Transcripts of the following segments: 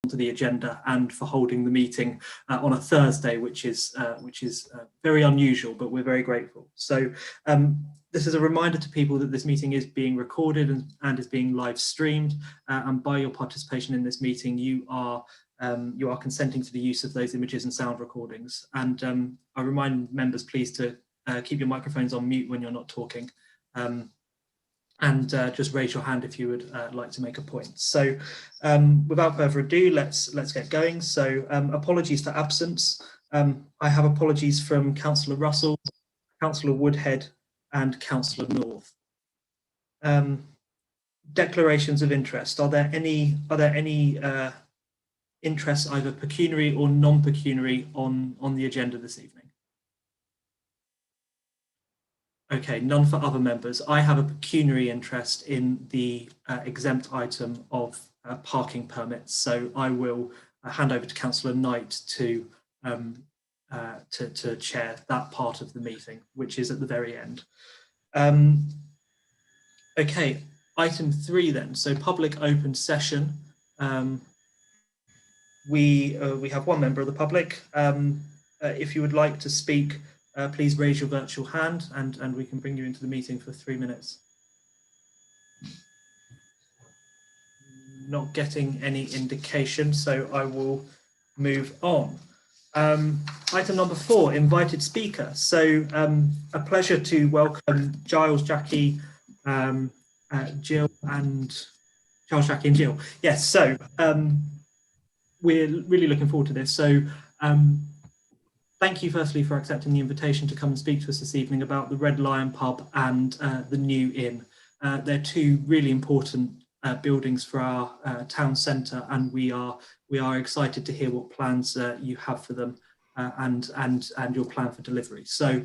to the agenda and for holding the meeting on a Thursday, which is very unusual, but we're very grateful. So this is a reminder to people that this meeting is being recorded and is being live streamed, and by your participation in this meeting, you are consenting to the use of those images and sound recordings. And I remind members, please, to keep your microphones on mute when you're not talking. And just raise your hand if you would like to make a point. So without further ado, let's get going. So apologies for absence. I have apologies from Councillor Russell, Councillor Woodhead and Councillor North. Declarations of interest. Are there any interests, either pecuniary or non-pecuniary, on the agenda this evening? Okay, none for other members. I have a pecuniary interest in the exempt item of parking permits, so I will hand over to Councillor Knight to chair that part of the meeting, which is at the very end. Okay, item 3 then. So public open session. We have one member of the public. If you would like to speak, please raise your virtual hand and we can bring you into the meeting for 3 minutes. Not getting any indication, so I will move on. Item number 4, invited speaker. So a pleasure to welcome Giles, Jackie, Jill and Giles, Jackie and Jill. Yes, so we're really looking forward to this. So thank you firstly for accepting the invitation to come and speak to us this evening about the Red Lion pub and the new inn. They're two really important buildings for our town centre, and we are excited to hear what plans you have for them and your plan for delivery. So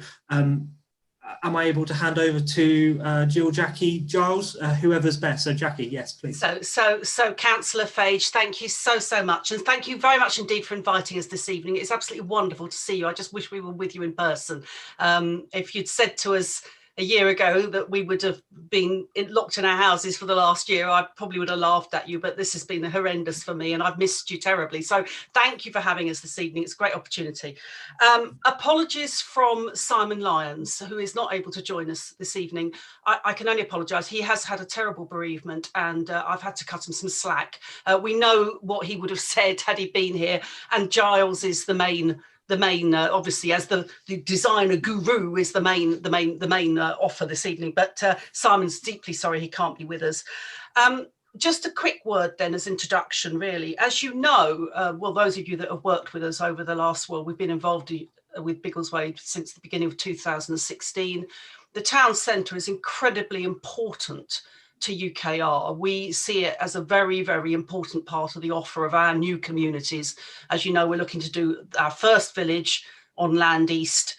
am I able to hand over to Jill, Jackie, Giles, whoever's best? So Jackie, yes, please. So Councillor Fage, thank you so much, and thank you very much indeed for inviting us this evening. It's absolutely wonderful to see you. I just wish we were with you in person. If you'd said to us a year ago that we would have been locked in our houses for the last year, I probably would have laughed at you, but this has been horrendous for me and I've missed you terribly. So thank you for having us this evening. It's a great opportunity. Apologies from Simon Lyons, who is not able to join us this evening. I can only apologise. He has had a terrible bereavement and I've had to cut him some slack. We know what he would have said had he been here, and Giles is the main obviously, as the designer guru, is the main offer this evening, but Simon's deeply sorry he can't be with us. Just a quick word then as introduction, really. As you know, well, those of you that have worked with us over the last, well, we've been involved with Biggleswade since the beginning of 2016. The town centre is incredibly important to UKR. We see it as a very, very important part of the offer of our new communities. As you know, we're looking to do our first village on Land East.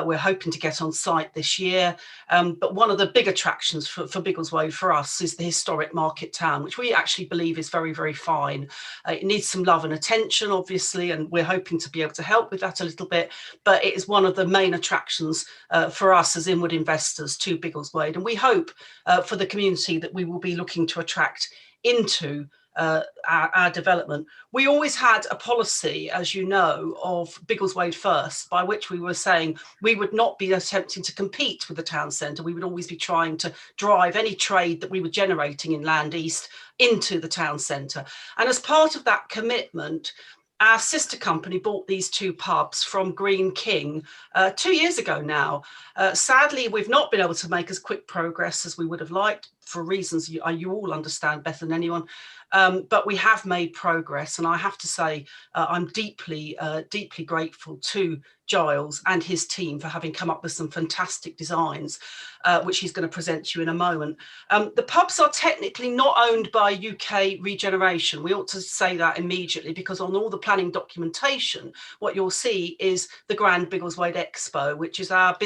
We're hoping to get on site this year. But one of the big attractions for Biggleswade for us is the historic market town, which we actually believe is very, very fine. It needs some love and attention, obviously, and we're hoping to be able to help with that a little bit. But it is one of the main attractions for us as inward investors to Biggleswade. And we hope for the community that we will be looking to attract into our development. We always had a policy, as you know, of Biggleswade first, by which we were saying we would not be attempting to compete with the town centre. We would always be trying to drive any trade that we were generating in Land East into the town centre. And as part of that commitment, our sister company bought these two pubs from Green King 2 years ago now. Sadly, we've not been able to make as quick progress as we would have liked, for reasons you all understand better than anyone. But we have made progress, and I have to say I'm deeply grateful to Giles and his team for having come up with some fantastic designs, which he's going to present to you in a moment. The pubs are technically not owned by UK Regeneration. We ought to say that immediately, because on all the planning documentation, what you'll see is the Grand Biggleswade Expo, which is our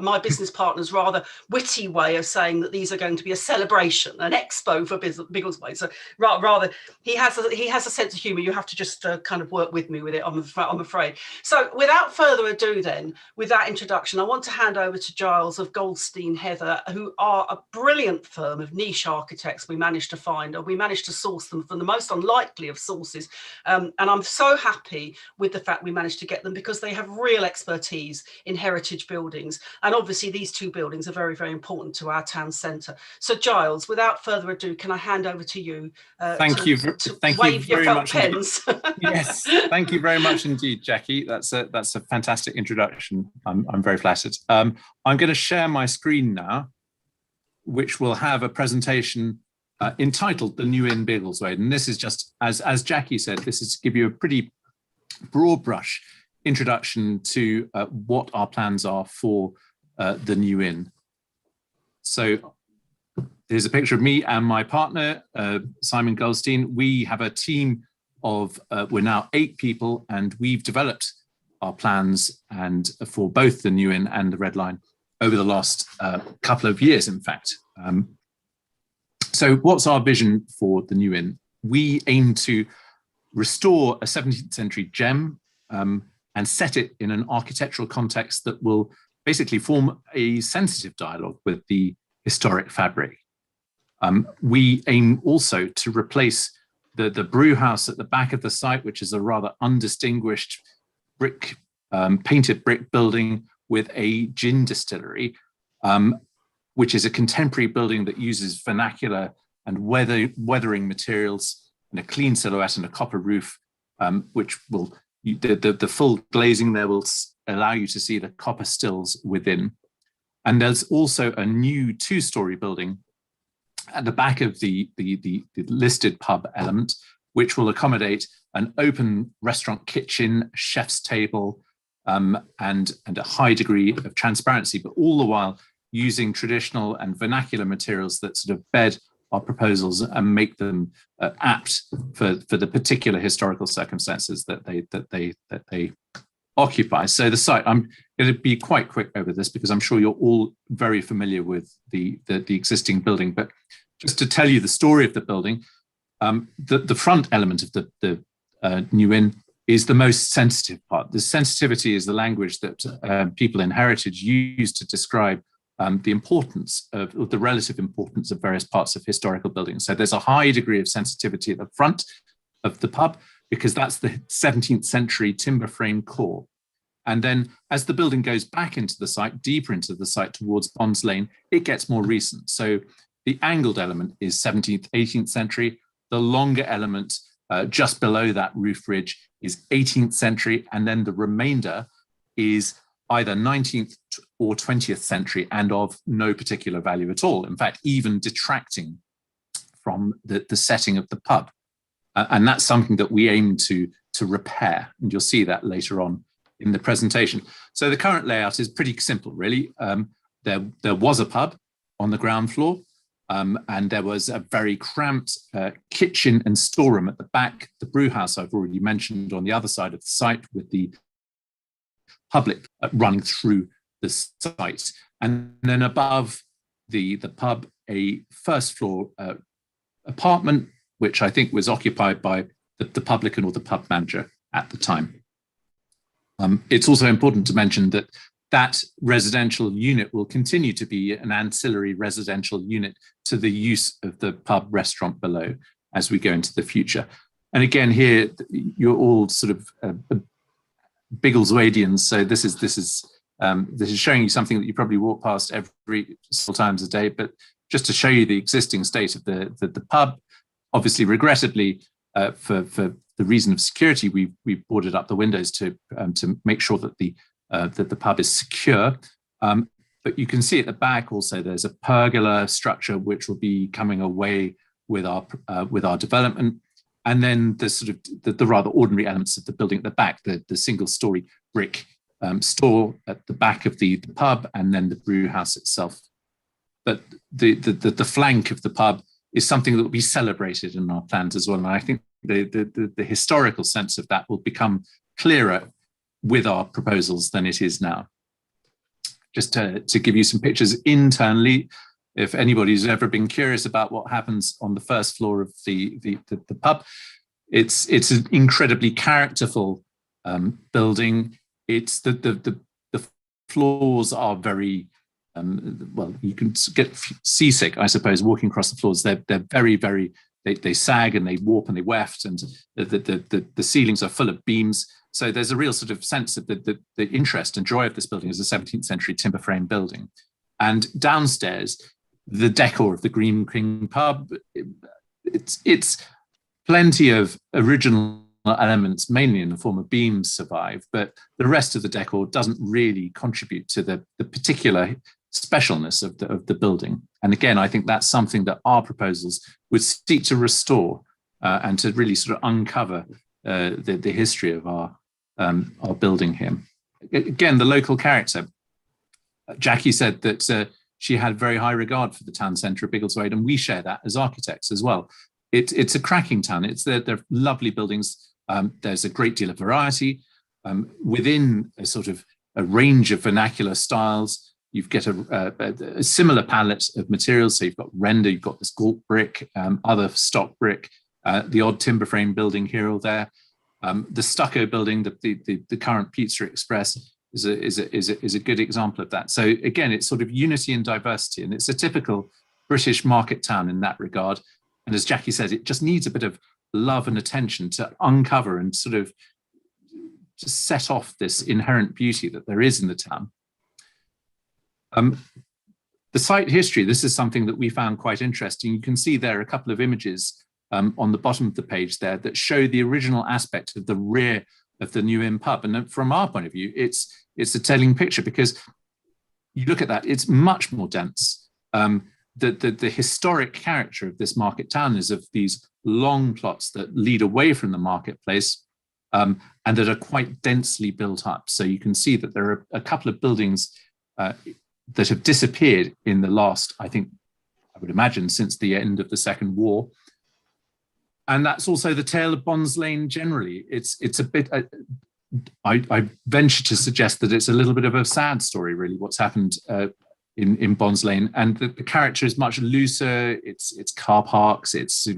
my business partner's rather witty way of saying that these are going to be a celebration, an expo for Biggleswade. So rather, he has a sense of humour. You have to just kind of work with me with it, I'm afraid. So without further ado then, with that introduction, I want to hand over to Giles of Goldstein Andy and Heather, who are a brilliant firm of niche architects we managed to find, and we managed to source them from the most unlikely of sources. And I'm so happy with the fact we managed to get them, because they have real expertise in heritage buildings. And obviously these two buildings are very, very important to our town centre. So Giles, without further ado, can I hand over to you Thank you your very felt much pens? Yes, thank you very much indeed, Jackie. That's a fantastic introduction. I'm very flattered. I'm going to share my screen now, which will have a presentation entitled "The New Inn Biggleswade," and this is just as Jackie said. This is to give you a pretty broad brush introduction to what our plans are for the new inn. So here's a picture of me and my partner, Simon Goldstein. We have a team of, we're now 8 people, and we've developed our plans and for both the new inn and the Red Line over the last couple of years, in fact. So what's our vision for the new inn? We aim to restore a 17th century gem and set it in an architectural context that will basically form a sensitive dialogue with the historic fabric. We aim also to replace the brew house at the back of the site, which is a rather undistinguished brick, painted brick building, with a gin distillery, which is a contemporary building that uses vernacular and weathering materials and a clean silhouette and a copper roof, which will, the full glazing there will allow you to see the copper stills within. And there's also a new 2-story building at the back of the listed pub element, which will accommodate an open restaurant kitchen, chef's table, and a high degree of transparency, but all the while using traditional and vernacular materials that sort of bed our proposals and make them apt for the particular historical circumstances that they occupy. So the site, I'm going to be quite quick over this because I'm sure you're all very familiar with the existing building, but just to tell you the story of the building, the front element of the new inn is the most sensitive part. The sensitivity is the language that people in heritage use to describe the importance of the relative importance of various parts of historical buildings. So there's a high degree of sensitivity at the front of the pub because that's the 17th century timber frame core. And then as the building goes back into the site, deeper into the site towards Bonds Lane, it gets more recent. So the angled element is 17th, 18th century. The longer element just below that roof ridge is 18th century. And then the remainder is either 19th or 20th century and of no particular value at all. In fact, even detracting from the setting of the pub. And that's something that we aim to repair. And you'll see that later on in the presentation. So the current layout is pretty simple, really. There was a pub on the ground floor, and there was a very cramped kitchen and storeroom at the back. The brew house I've already mentioned on the other side of the site, with the public running through the site. And then above the pub, a first floor apartment, which I think was occupied by the publican or the pub manager at the time. It's also important to mention that that residential unit will continue to be an ancillary residential unit to the use of the pub restaurant below as we go into the future. And again, here you're all sort of Biggleswadians, so this is showing you something that you probably walk past several times a day. But just to show you the existing state of the pub, obviously, regrettably, for the reason of security, we've boarded up the windows to make sure that the pub is secure. But you can see at the back also there's a pergola structure which will be coming away with our development, and then the sort of the rather ordinary elements of the building at the back, the single-story brick store at the back of the pub, and then the brew house itself. But the flank of the pub is something that will be celebrated in our plans as well. And I think the historical sense of that will become clearer with our proposals than it is now. Just to give you some pictures internally, if anybody's ever been curious about what happens on the first floor of the pub, it's an incredibly characterful building. It's the floors are very well, you can get seasick, I suppose, walking across the floors. They're very, very, they sag and they warp and they weft, and the ceilings are full of beams. So there's a real sort of sense of the interest and joy of this building as a 17th century timber frame building. And downstairs, the decor of the Green King pub, it's plenty of original elements, mainly in the form of beams, survive, but the rest of the decor doesn't really contribute to the particular specialness of the building. And again, I think that's something that our proposals would seek to restore and to really sort of uncover the history of our building here. Again, the local character. Jackie said that she had very high regard for the town centre of Biggleswade, and we share that as architects as well. It's a cracking town. They're lovely buildings. There's a great deal of variety within a sort of a range of vernacular styles. You get a similar palette of materials. So you've got render, you've got this galt brick, other stock brick, the odd timber frame building here or there. The stucco building, the current Pizza Express, is a good example of that. So again, it's sort of unity and diversity, and it's a typical British market town in that regard. And as Jackie says, it just needs a bit of love and attention to uncover and sort of just set off this inherent beauty that there is in the town. The site history, this is something that we found quite interesting. You can see there are a couple of images on the bottom of the page there that show the original aspect of the rear of the New Inn pub. And from our point of view, it's a telling picture, because you look at that, it's much more dense. The historic character of this market town is of these long plots that lead away from the marketplace and that are quite densely built up. So you can see that there are a couple of buildings that have disappeared in the last, I think, I would imagine, since the end of the Second War. And that's also the tale of Bonds Lane generally. It's a bit, I venture to suggest that it's a little bit of a sad story, really, what's happened in Bonds Lane. And the character is much looser. It's car parks, it's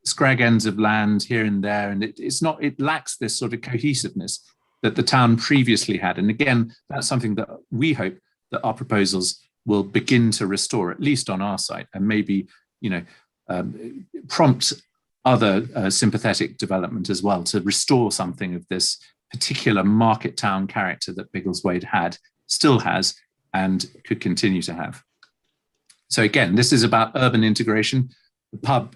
scrag ends of land here and there. And it lacks this sort of cohesiveness that the town previously had. And again, that's something that we hope that our proposals will begin to restore, at least on our site, and maybe, prompt other sympathetic development as well to restore something of this particular market town character that Biggleswade had, still has, and could continue to have. So again, this is about urban integration. The pub,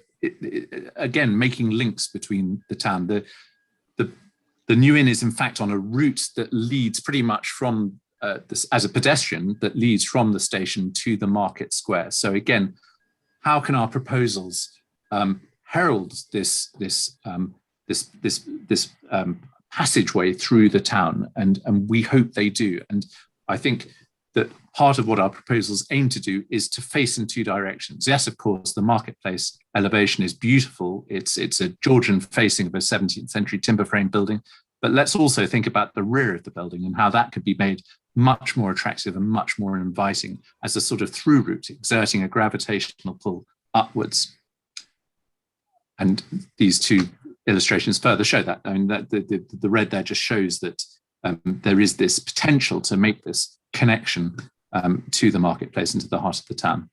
again, making links between the town. The New Inn is in fact on a route that leads pretty much from as a pedestrian, that leads from the station to the market square. So again, how can our proposals herald this passageway through the town? And we hope they do. And I think that part of what our proposals aim to do is to face in two directions. Yes, of course, the marketplace elevation is beautiful. It's a Georgian facing of a 17th century timber frame building, but let's also think about the rear of the building and how that could be made much more attractive and much more inviting as a sort of through route, exerting a gravitational pull upwards. And these two illustrations further show that. I mean, the red there just shows that there is this potential to make this connection to the marketplace and to the heart of the town.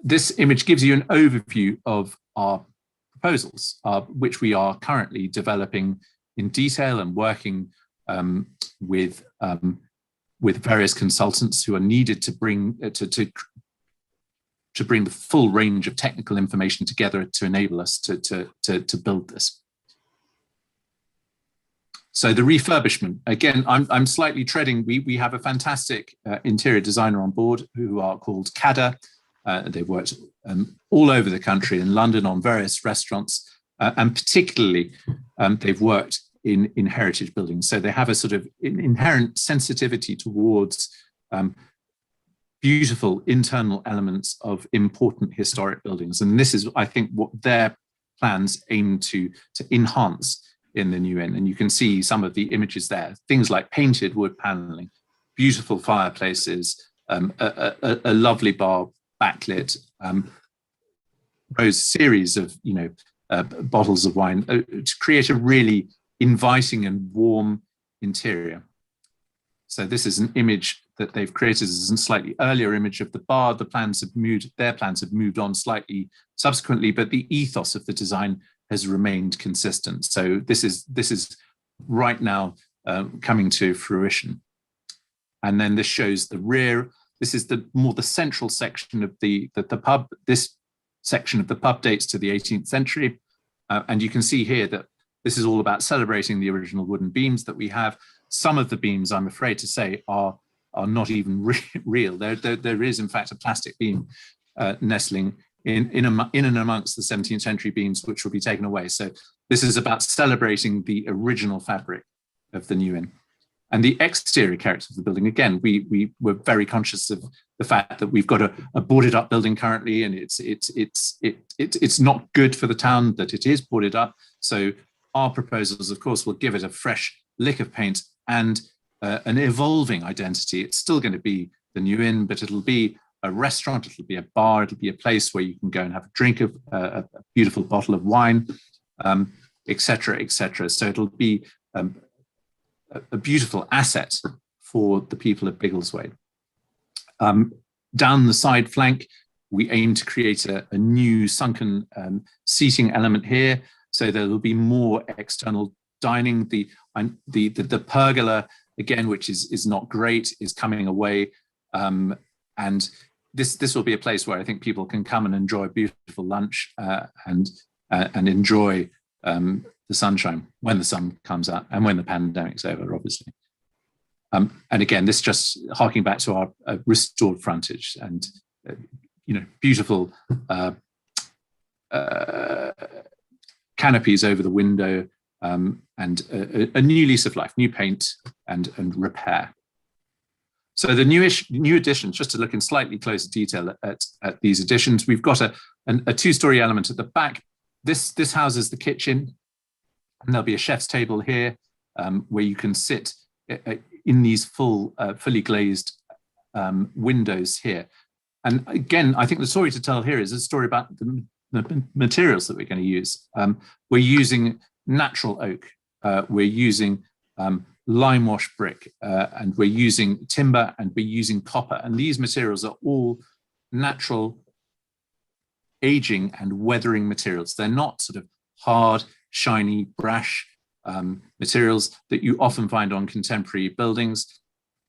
This image gives you an overview of our proposals, which we are currently developing in detail and working with various consultants who are needed to bring to bring the full range of technical information together to enable us to build this. So the refurbishment, again, I'm slightly treading, we have a fantastic interior designer on board who are called CADA. They've worked all over the country, in London on various restaurants, and particularly they've worked in heritage buildings. So they have a sort of inherent sensitivity towards beautiful internal elements of important historic buildings. And this is, I think, what their plans aim to enhance in the New Inn. And you can see some of the images there, things like painted wood paneling, beautiful fireplaces, a lovely bar backlit, rose series of bottles of wine to create a really inviting and warm interior. So this is an image that they've created is a slightly earlier image of the bar. The plans have moved, their plans have moved on slightly subsequently, but the ethos of the design has remained consistent. So this is right now coming to fruition. And then this shows the rear. This is the central section of the pub. This section of the pub dates to the 18th century. And you can see here that this is all about celebrating the original wooden beams that we have. Some of the beams, I'm afraid to say, are not even real. There is, in fact, a plastic beam nestling in and amongst the 17th century beams, which will be taken away. So this is about celebrating the original fabric of the new inn. And the exterior character of the building, again, we were very conscious of the fact that we've got a boarded up building currently, and it's not good for the town that it is boarded up. So our proposals, of course, will give it a fresh lick of paint and an evolving identity. It's still going to be the new inn, but it'll be a restaurant, it'll be a bar, it'll be a place where you can go and have a drink of a beautiful bottle of wine, etc., etc. So it'll be a beautiful asset for the people of Biggleswade. Down the side flank, we aim to create a new sunken seating element here. So there will be more external dining. The pergola, again, which is not great, is coming away. And this will be a place where I think people can come and enjoy a beautiful lunch and enjoy the sunshine when the sun comes out and when the pandemic's over, obviously. And again, this just harking back to our restored frontage and beautiful canopies over the window, and a new lease of life, new paint and repair. So the new additions, just to look in slightly closer detail at these additions, we've got a two-story element at the back. This houses the kitchen, and there'll be a chef's table here where you can sit in these fully glazed windows here. And again, I think the story to tell here is a story about the materials that we're going to use. We're using natural oak, we're using lime wash brick, and we're using timber, and we're using copper. And these materials are all natural aging and weathering materials. They're not sort of hard, shiny, brash materials that you often find on contemporary buildings.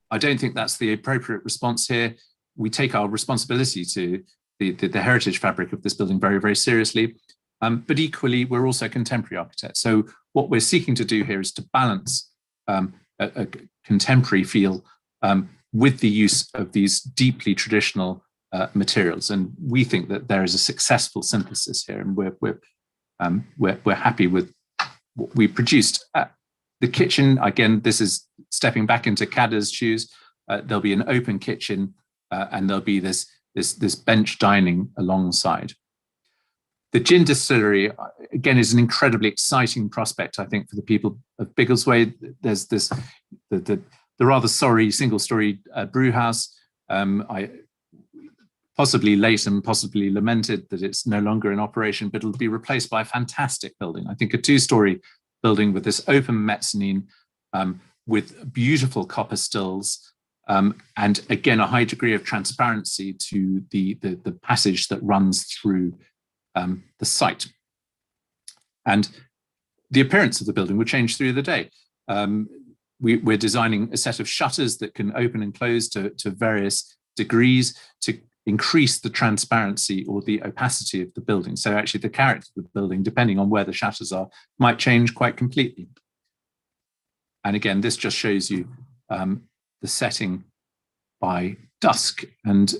I don't think that's the appropriate response here. We take our responsibility to the heritage fabric of this building very, very seriously. But equally, we're also contemporary architects. So what we're seeking to do here is to balance a contemporary feel with the use of these deeply traditional materials. And we think that there is a successful synthesis here, and we're happy with what we produced. The kitchen, again, this is stepping back into Cada's shoes. There'll be an open kitchen, and there'll be this bench dining alongside. The gin distillery, again, is an incredibly exciting prospect, I think, for the people of Biggleswade. There's the rather sorry single-story brew house. I possibly late and possibly lamented that it's no longer in operation, but it'll be replaced by a fantastic building. I think a two-story building with this open mezzanine, with beautiful copper stills, and again, a high degree of transparency to the passage that runs through the site. And the appearance of the building will change through the day. We're designing a set of shutters that can open and close to various degrees to increase the transparency or the opacity of the building. So actually the character of the building, depending on where the shutters are, might change quite completely. And again, this just shows you the setting by dusk. And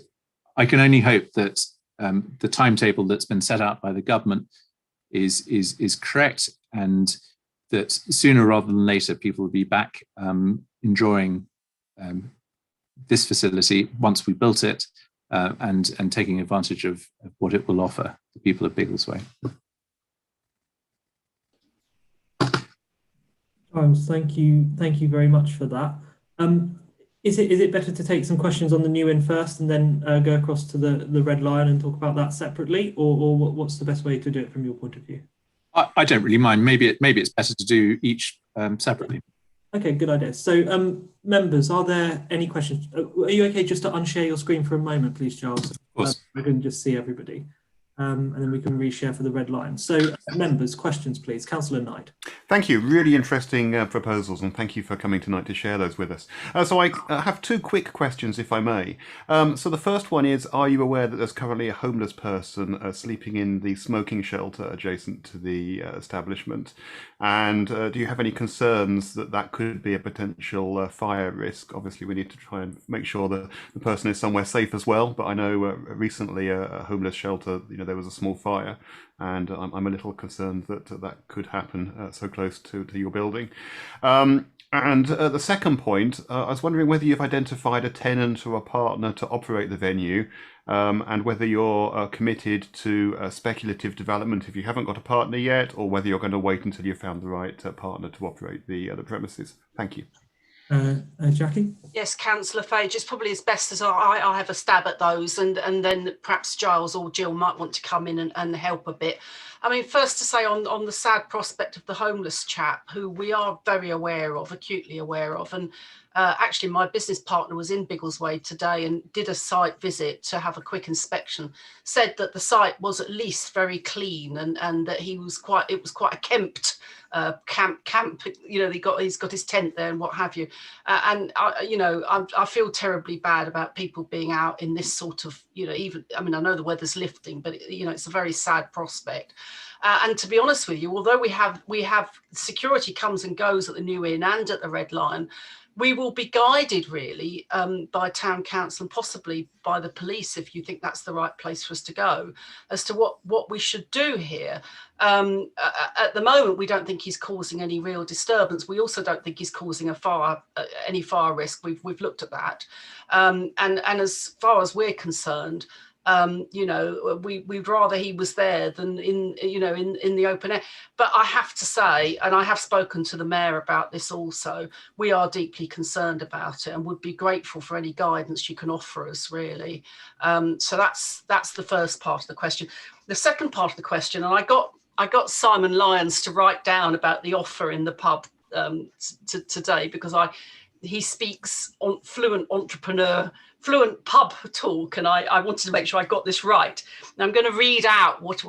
I can only hope that the timetable that's been set out by the government is correct, and that sooner rather than later people will be back enjoying this facility once we built it, and taking advantage of what it will offer the people of Biggleswade. Giles, thank you very much for that. Is it better to take some questions on the new inn first and then go across to the Red Lion and talk about that separately, or what's the best way to do it from your point of view? I don't really mind. Maybe it's better to do each separately. Okay, good idea. So, members, are there any questions? Are you okay just to unshare your screen for a moment, please, Charles? Of course. We can just see everybody. And then we can reshare for the red line. So, members, questions, please. Councillor Knight. Thank you. Really interesting proposals, and thank you for coming tonight to share those with us. So I have two quick questions, if I may. So the first one is, are you aware that there's currently a homeless person sleeping in the smoking shelter adjacent to the establishment? And do you have any concerns that that could be a potential fire risk? Obviously, we need to try and make sure that the person is somewhere safe as well. But I know recently a homeless shelter, there was a small fire, and I'm a little concerned that that could happen so close to your building. And the second point, I was wondering whether you've identified a tenant or a partner to operate the venue, and whether you're committed to speculative development if you haven't got a partner yet, or whether you're going to wait until you've found the right partner to operate the premises. Thank you. Jackie? Yes, Councillor Fage, it's probably as best as I have a stab at those, and then perhaps Giles or Jill might want to come in and help a bit. I mean, first to say on the sad prospect of the homeless chap, who we are very aware of, acutely aware of, and actually my business partner was in Biggleswade today and did a site visit to have a quick inspection, said that the site was at least very clean, and that it was quite a kempt camp, he's got his tent there and what have you, and I feel terribly bad about people being out in this sort of, I know the weather's lifting, but it's a very sad prospect. And to be honest with you, although we have security comes and goes at the New Inn and at the Red Lion, we will be guided really by town council and possibly by the police, if you think that's the right place for us to go, as to what we should do here. At the moment, we don't think he's causing any real disturbance. We also don't think he's causing any fire risk. We've looked at that, and as far as we're concerned, we'd rather he was there than in the open air. But I have to say, and I have spoken to the mayor about this also, we are deeply concerned about it and would be grateful for any guidance you can offer us, really. So that's the first part of the question. The second part of the question, and I got Simon Lyons to write down about the offer in the pub today, because he speaks on fluent pub talk, and I wanted to make sure I got this right. Now I'm going to read out what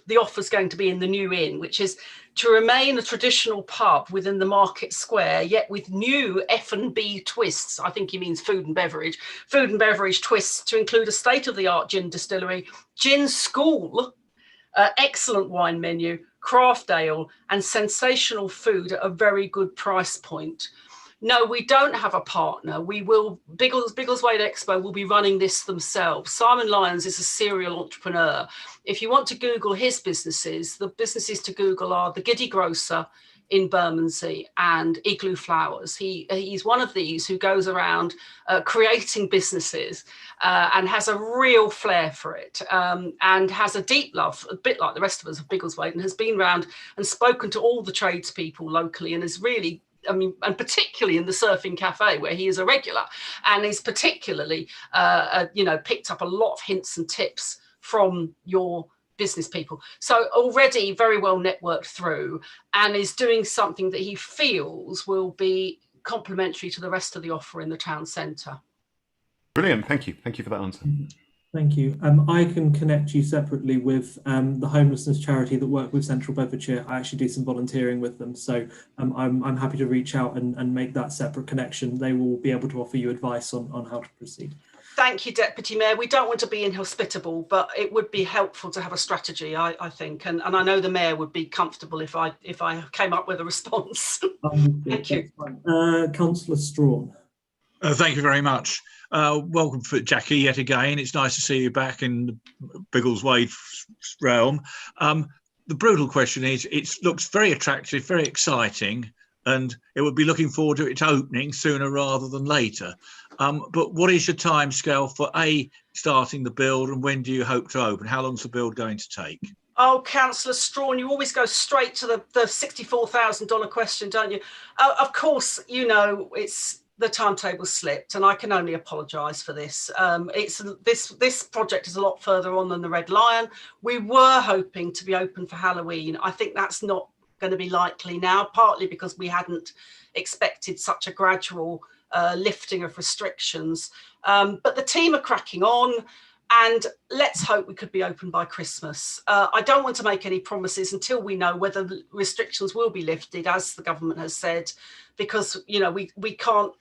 the offer is going to be in the New Inn, which is to remain a traditional pub within the market square, yet with new F&B twists. I think he means food and beverage twists, to include a state-of-the-art gin distillery, gin school, excellent wine menu, craft ale, and sensational food at a very good price point. No, we don't have a partner. Biggleswade Expo will be running this themselves. Simon Lyons is a serial entrepreneur. If you want to Google his businesses, the businesses to Google are the Giddy Grocer in Bermondsey and Igloo Flowers. He's one of these who goes around creating businesses and has a real flair for it, and has a deep love, a bit like the rest of us of Biggleswade, and has been around and spoken to all the tradespeople locally, and is really, and particularly in the surfing cafe where he is a regular, and is particularly, picked up a lot of hints and tips from your business people. So already very well networked through, and is doing something that he feels will be complementary to the rest of the offer in the town centre. Brilliant. Thank you. Thank you for that answer. Thank you. I can connect you separately with the homelessness charity that work with Central Bedfordshire. I actually do some volunteering with them, so I'm happy to reach out and make that separate connection. They will be able to offer you advice on how to proceed. Thank you, Deputy Mayor. We don't want to be inhospitable, but it would be helpful to have a strategy, I think, and I know the Mayor would be comfortable if I came up with a response. Thank you. Councillor Strawn. Thank you very much. Welcome, for Jackie, yet again. It's nice to see you back in the Biggleswade realm. The brutal question is, it looks very attractive, very exciting, and it would be looking forward to its opening sooner rather than later. But what is your timescale for starting the build, and when do you hope to open? How long is the build going to take? Oh, Councillor Strawn, you always go straight to the $64,000 question, don't you? Of course, it's the timetable slipped, and I can only apologise for this. This project is a lot further on than the Red Lion. We were hoping to be open for Halloween. I think that's not going to be likely now, partly because we hadn't expected such a gradual lifting of restrictions. But the team are cracking on, and let's hope we could be open by Christmas. I don't want to make any promises until we know whether the restrictions will be lifted, as the government has said, because we can't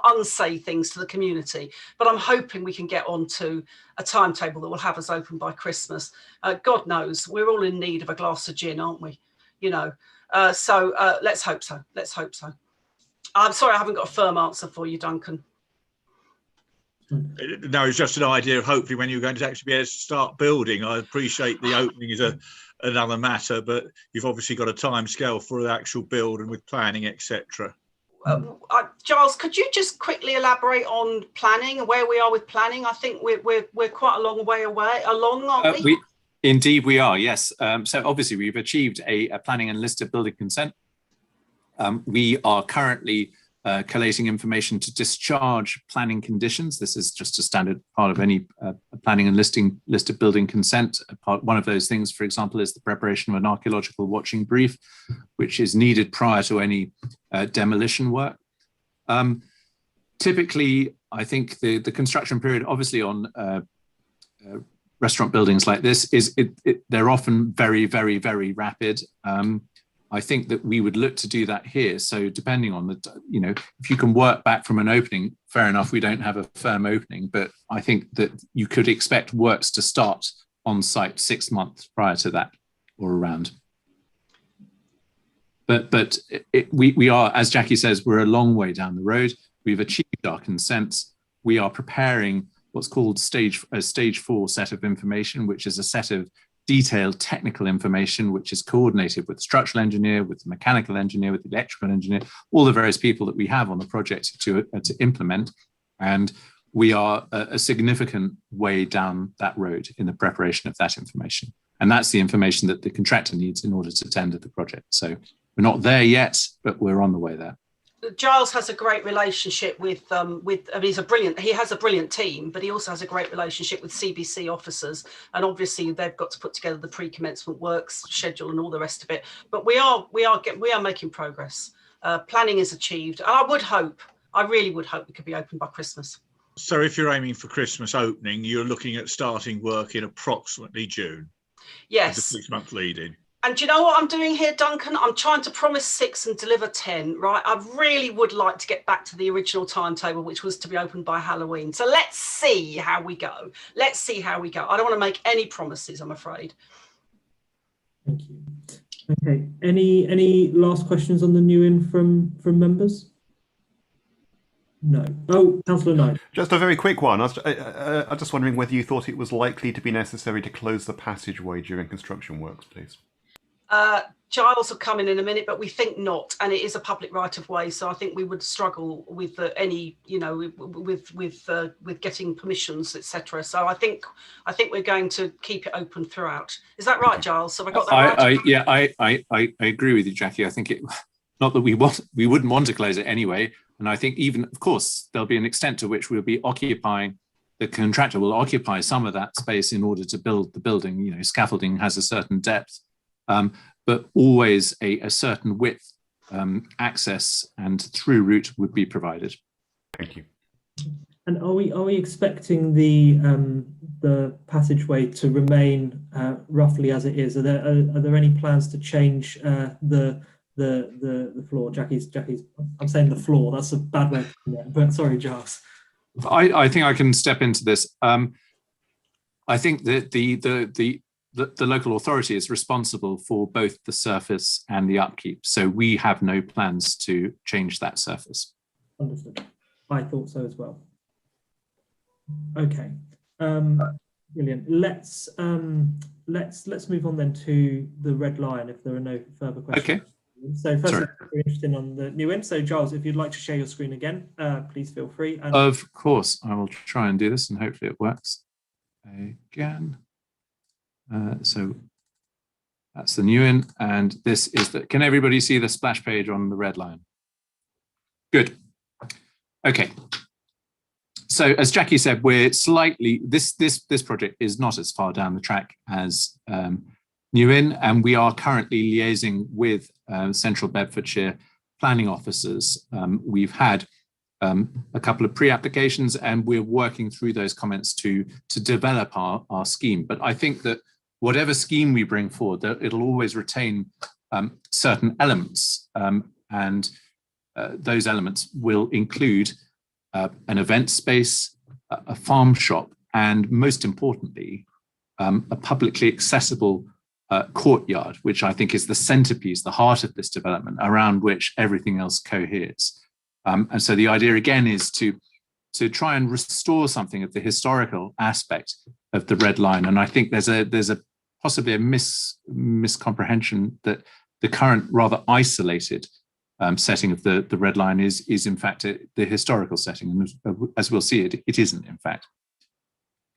unsay things to the community. But I'm hoping we can get onto a timetable that will have us open by Christmas. God knows, we're all in need of a glass of gin, aren't we? So let's hope so. Let's hope so. I'm sorry I haven't got a firm answer for you, Duncan. No, it's just an idea of hopefully when you're going to actually be able to start building. I appreciate the opening is another matter, but you've obviously got a time scale for the actual build and with planning, etc. Giles, could you just quickly elaborate on planning and where we are with planning? I think we're quite a long way along, aren't we? Indeed, we are, yes. So obviously we've achieved a planning and listed building consent. We are currently collating information to discharge planning conditions. This is just a standard part of any planning and listed building consent. One of those things, for example, is the preparation of an archaeological watching brief, which is needed prior to any demolition work. Typically, I think the construction period, obviously on restaurant buildings like this, they're often very, very, very rapid. I think that we would look to do that here. So depending on if you can work back from an opening, fair enough, we don't have a firm opening, but I think that you could expect works to start on site 6 months prior to that or around. But we are, as Jackie says, we're a long way down the road. We've achieved our consents. We are preparing what's called a stage 4 set of information, which is a set of detailed technical information, which is coordinated with the structural engineer, with the mechanical engineer, with the electrical engineer, all the various people that we have on the project to implement. And we are a significant way down that road in the preparation of that information. And that's the information that the contractor needs in order to tender the project. So we're not there yet, but we're on the way there. Giles has a great relationship with he has a brilliant team, but he also has a great relationship with CBC officers, and obviously they've got to put together the pre-commencement works schedule and all the rest of it. But we are making progress. Planning is achieved, and I really would hope we could be open by Christmas. So if you're aiming for Christmas opening, you're looking at starting work in approximately June. Yes. The 6 month lead in. And do you know what I'm doing here, Duncan? I'm trying to promise 6 and deliver 10, right? I really would like to get back to the original timetable, which was to be opened by Halloween. So let's see how we go. Let's see how we go. I don't want to make any promises, I'm afraid. Thank you. Okay. Any last questions on the new in from members? No. Oh, Councillor Knight. Just a very quick one. I was just wondering whether you thought it was likely to be necessary to close the passageway during construction works, please. Giles will come in a minute, but we think not, and it is a public right of way, so I think we would struggle with with getting permissions, etc. So I think we're going to keep it open throughout. Is that right, Giles? Have I got that right? I agree with you, Jackie. I think not that we wouldn't want to close it anyway, and I think even, of course, there'll be an extent to which we'll be occupying. The contractor will occupy some of that space in order to build the building. Scaffolding has a certain depth. But always a certain width, access and through route would be provided. Thank you. And are we expecting the passageway to remain roughly as it is? Are there any plans to change the floor? Jackie's. I'm saying the floor. That's a bad way of putting it. But sorry, Giles. I think I can step into this. I think that the local authority is responsible for both the surface and the upkeep. So we have no plans to change that surface. Understood. I thought so as well. Okay. Brilliant. Let's move on then to the Red Lion if there are no further questions. Okay. So first, we're interested on the new in. So Giles, if you'd like to share your screen again, please feel free. And of course, I will try and do this and hopefully it works again. So that's the new in, and this is can everybody see the splash page on the Red Lion? Good. Okay. So as Jackie said, we're slightly, this project is not as far down the track as New Inn, and we are currently liaising with Central Bedfordshire planning officers. We've had a couple of pre-applications, and we're working through those comments to develop our scheme. But I think that whatever scheme we bring forward, that it'll always retain certain elements, and those elements will include an event space, a farm shop, and most importantly, a publicly accessible courtyard, which I think is the centerpiece, the heart of this development, around which everything else coheres. And so the idea again is to try and restore something of the historical aspect of the Red Line. And I think there's a possibly a miscomprehension that the current rather isolated setting of the Red Line is in fact the historical setting, and as we'll see, it isn't in fact.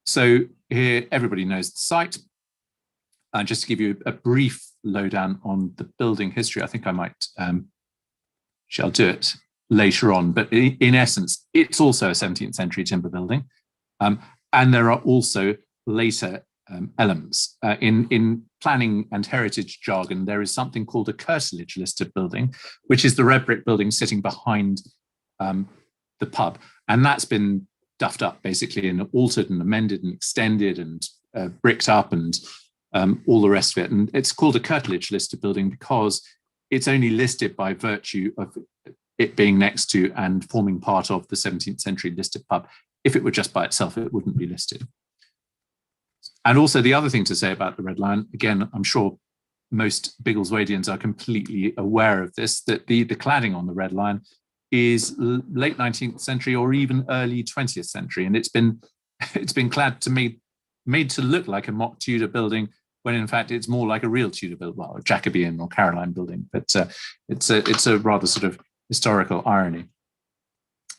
So here everybody knows the site. Just to give you a brief lowdown on the building history, I think I might shall do it later on, but in essence, it's also a 17th century timber building, and there are also later elements. In planning and heritage jargon, there is something called a curtilage listed building, which is the red brick building sitting behind the pub, and that's been duffed up basically and altered and amended and extended and bricked up and all the rest of it. And it's called a curtilage listed building because it's only listed by virtue of it being next to and forming part of the 17th century listed pub. If it were just by itself, it wouldn't be listed. And also the other thing to say about the Red Line, again, I'm sure most Biggleswadians are completely aware of this, that the cladding on the Red Line is late 19th century or even early 20th century. And it's been clad made to look like a mock Tudor building, when in fact it's more like a real Tudor building, well, a Jacobean or Caroline building. But it's a rather sort of historical irony.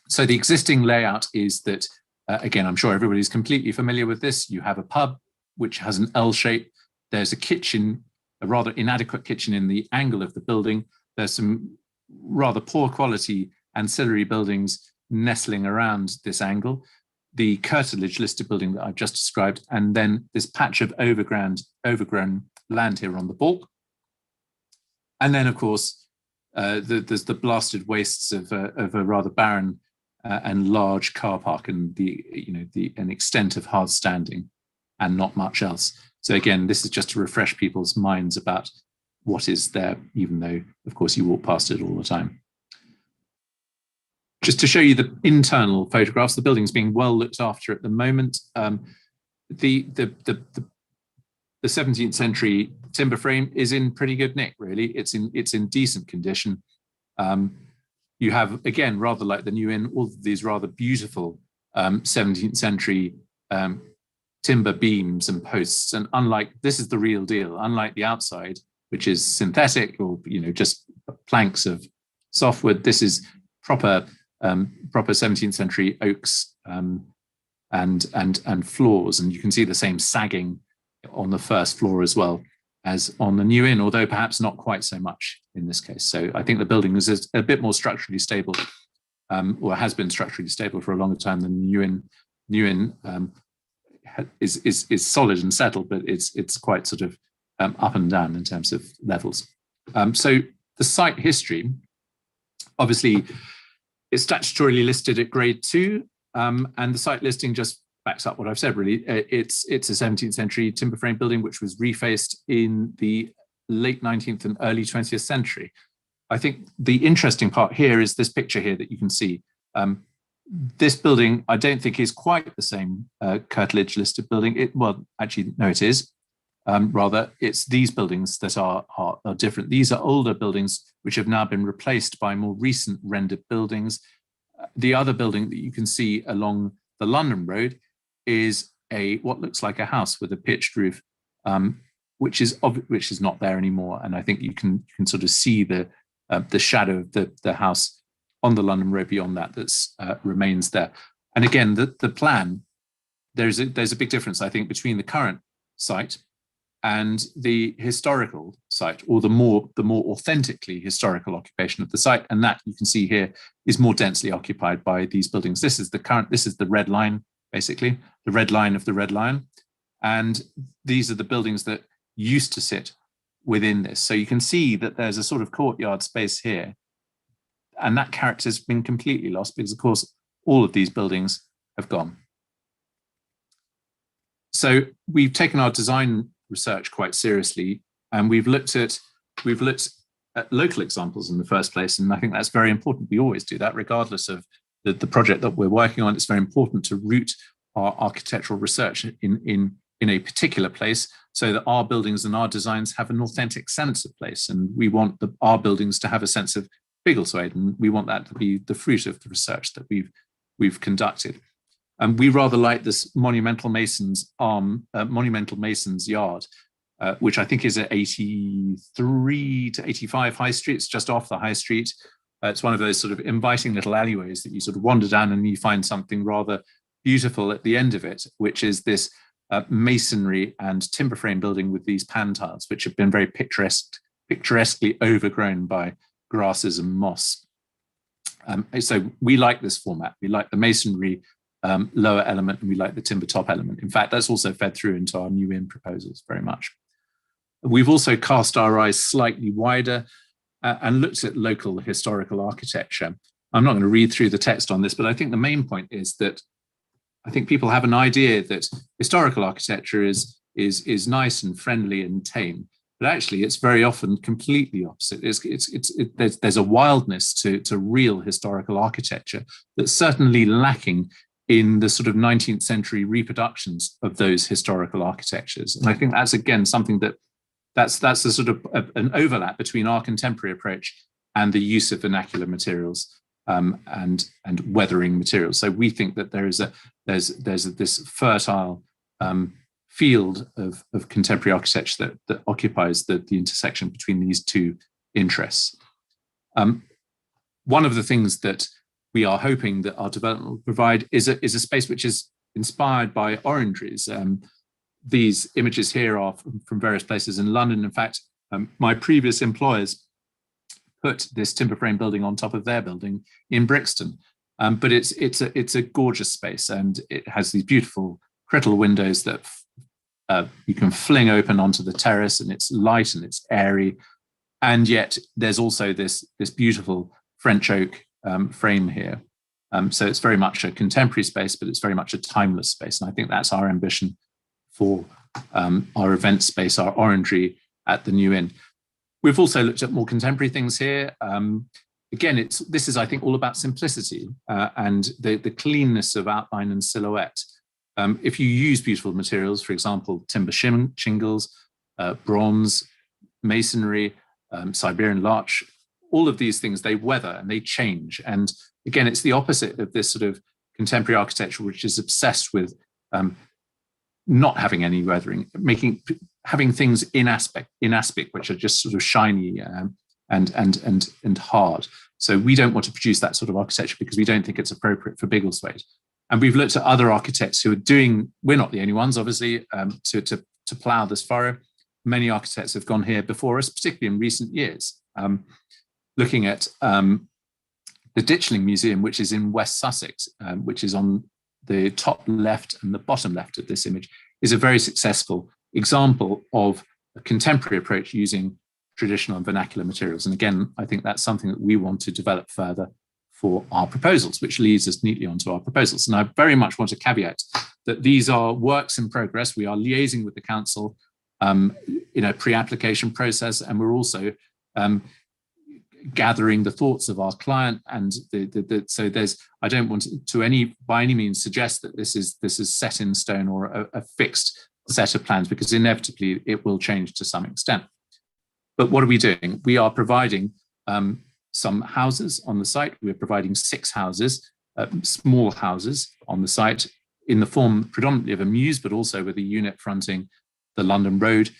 So the existing layout is that, again, I'm sure everybody's completely familiar with this. You have a pub which has an L shape. There's a kitchen, a rather inadequate kitchen in the angle of the building. There's some rather poor quality ancillary buildings nestling around this angle. The curtilage listed building that I've just described, and then this patch of overgrown land here on the balk. And then, of course, there's the blasted wastes of a rather barren and large car park, and an extent of hard standing, and not much else. So again, this is just to refresh people's minds about what is there, even though, of course, you walk past it all the time. Just to show you the internal photographs, the building's being well looked after at the moment. The 17th century timber frame is in pretty good nick, really. It's in decent condition. You have, again, rather like the New Inn, all of these rather beautiful 17th century timber beams and posts. And unlike, this is the real deal, unlike the outside, which is synthetic or just planks of softwood, this is proper 17th century oaks and floors, and you can see the same sagging on the first floor as well as on the New Inn, although perhaps not quite so much in this case. So I think the building is a bit more structurally stable, or has been structurally stable for a longer time than the New Inn. New Inn is solid and settled, but it's quite sort of up and down in terms of levels. So the site history, obviously, it's statutorily listed at grade 2, and the site listing just backs up what I've said, really. It's a 17th century timber frame building which was refaced in the late 19th and early 20th century. I think the interesting part here is this picture here that you can see. This building, I don't think, is quite the same curtilage listed building. Well, actually, no, it is. Rather, it's these buildings that are different. These are older buildings which have now been replaced by more recent rendered buildings. The other building that you can see along the London Road is what looks like a house with a pitched roof, which is not there anymore. And I think you can sort of see the shadow of the house on the London Road beyond that remains there. And again, the plan, there's a big difference, I think, between the current site and the historical site, or the more authentically historical occupation of the site. And that you can see here is more densely occupied by these buildings. This is the Red Line, basically, the Red Line of the Red Line. And these are the buildings that used to sit within this. So you can see that there's a sort of courtyard space here, and that character has been completely lost because, of course, all of these buildings have gone. So we've taken our design research quite seriously, and we've looked at local examples in the first place, and I think that's very important. We always do that, regardless of the project that we're working on. It's very important to root our architectural research in a particular place, so that our buildings and our designs have an authentic sense of place. And we want our buildings to have a sense of Biggleswade, and we want that to be the fruit of the research that we've conducted. And we rather like this Monumental Masons Yard, which I think is at 83 to 85 High Street. It's just off the High Street. It's one of those sort of inviting little alleyways that you sort of wander down and you find something rather beautiful at the end of it, which is this masonry and timber frame building with these pan tiles, which have been very picturesquely overgrown by grasses and moss. So we like this format. We like the masonry lower element, and we like the timber top element. In fact, that's also fed through into our new in proposals very much. We've also cast our eyes slightly wider and looked at local historical architecture. I'm not going to read through the text on this, but I think the main point is that I think people have an idea that historical architecture is nice and friendly and tame, but actually it's very often completely opposite. There's a wildness to real historical architecture that's certainly lacking in the sort of 19th century reproductions of those historical architectures. And I think that's, again, something that's a sort of an overlap between our contemporary approach and the use of vernacular materials and weathering materials. So we think that there's this fertile field of contemporary architecture that occupies the intersection between these two interests. One of the things that we are hoping that our development will provide is a space which is inspired by orangeries. These images here are from various places in London. In fact, my previous employers put this timber frame building on top of their building in Brixton. But it's a gorgeous space, and it has these beautiful crittle windows that you can fling open onto the terrace, and it's light and it's airy. And yet there's also this beautiful French oak frame here. So it's very much a contemporary space, but it's very much a timeless space. And I think that's our ambition for our event space, our orangery at the New Inn. We've also looked at more contemporary things here. Again, this is, I think, all about simplicity and the cleanness of outline and silhouette. If you use beautiful materials, for example, timber shingles, bronze, masonry, Siberian larch, all of these things, they weather and they change. And again, it's the opposite of this sort of contemporary architecture, which is obsessed with not having any weathering, having things in aspect, which are just sort of shiny and hard. So we don't want to produce that sort of architecture because we don't think it's appropriate for Biggleswade. And we've looked at other architects who are doing, we're not the only ones, obviously, to plough this furrow. Many architects have gone here before us, particularly in recent years. Looking at the Ditchling Museum, which is in West Sussex, which is on the top left and the bottom left of this image, is a very successful example of a contemporary approach using traditional and vernacular materials. And again, I think that's something that we want to develop further for our proposals, which leads us neatly onto our proposals. And I very much want to caveat that these are works in progress. We are liaising with the council in a pre-application process, and we're also gathering the thoughts of our client. And so I don't want to by any means suggest that this is set in stone or a fixed set of plans, because inevitably it will change to some extent. But what are we doing? We are providing some houses on the site. We're providing 6 houses, small houses on the site, in the form predominantly of a mews, but also with a unit fronting the London Road.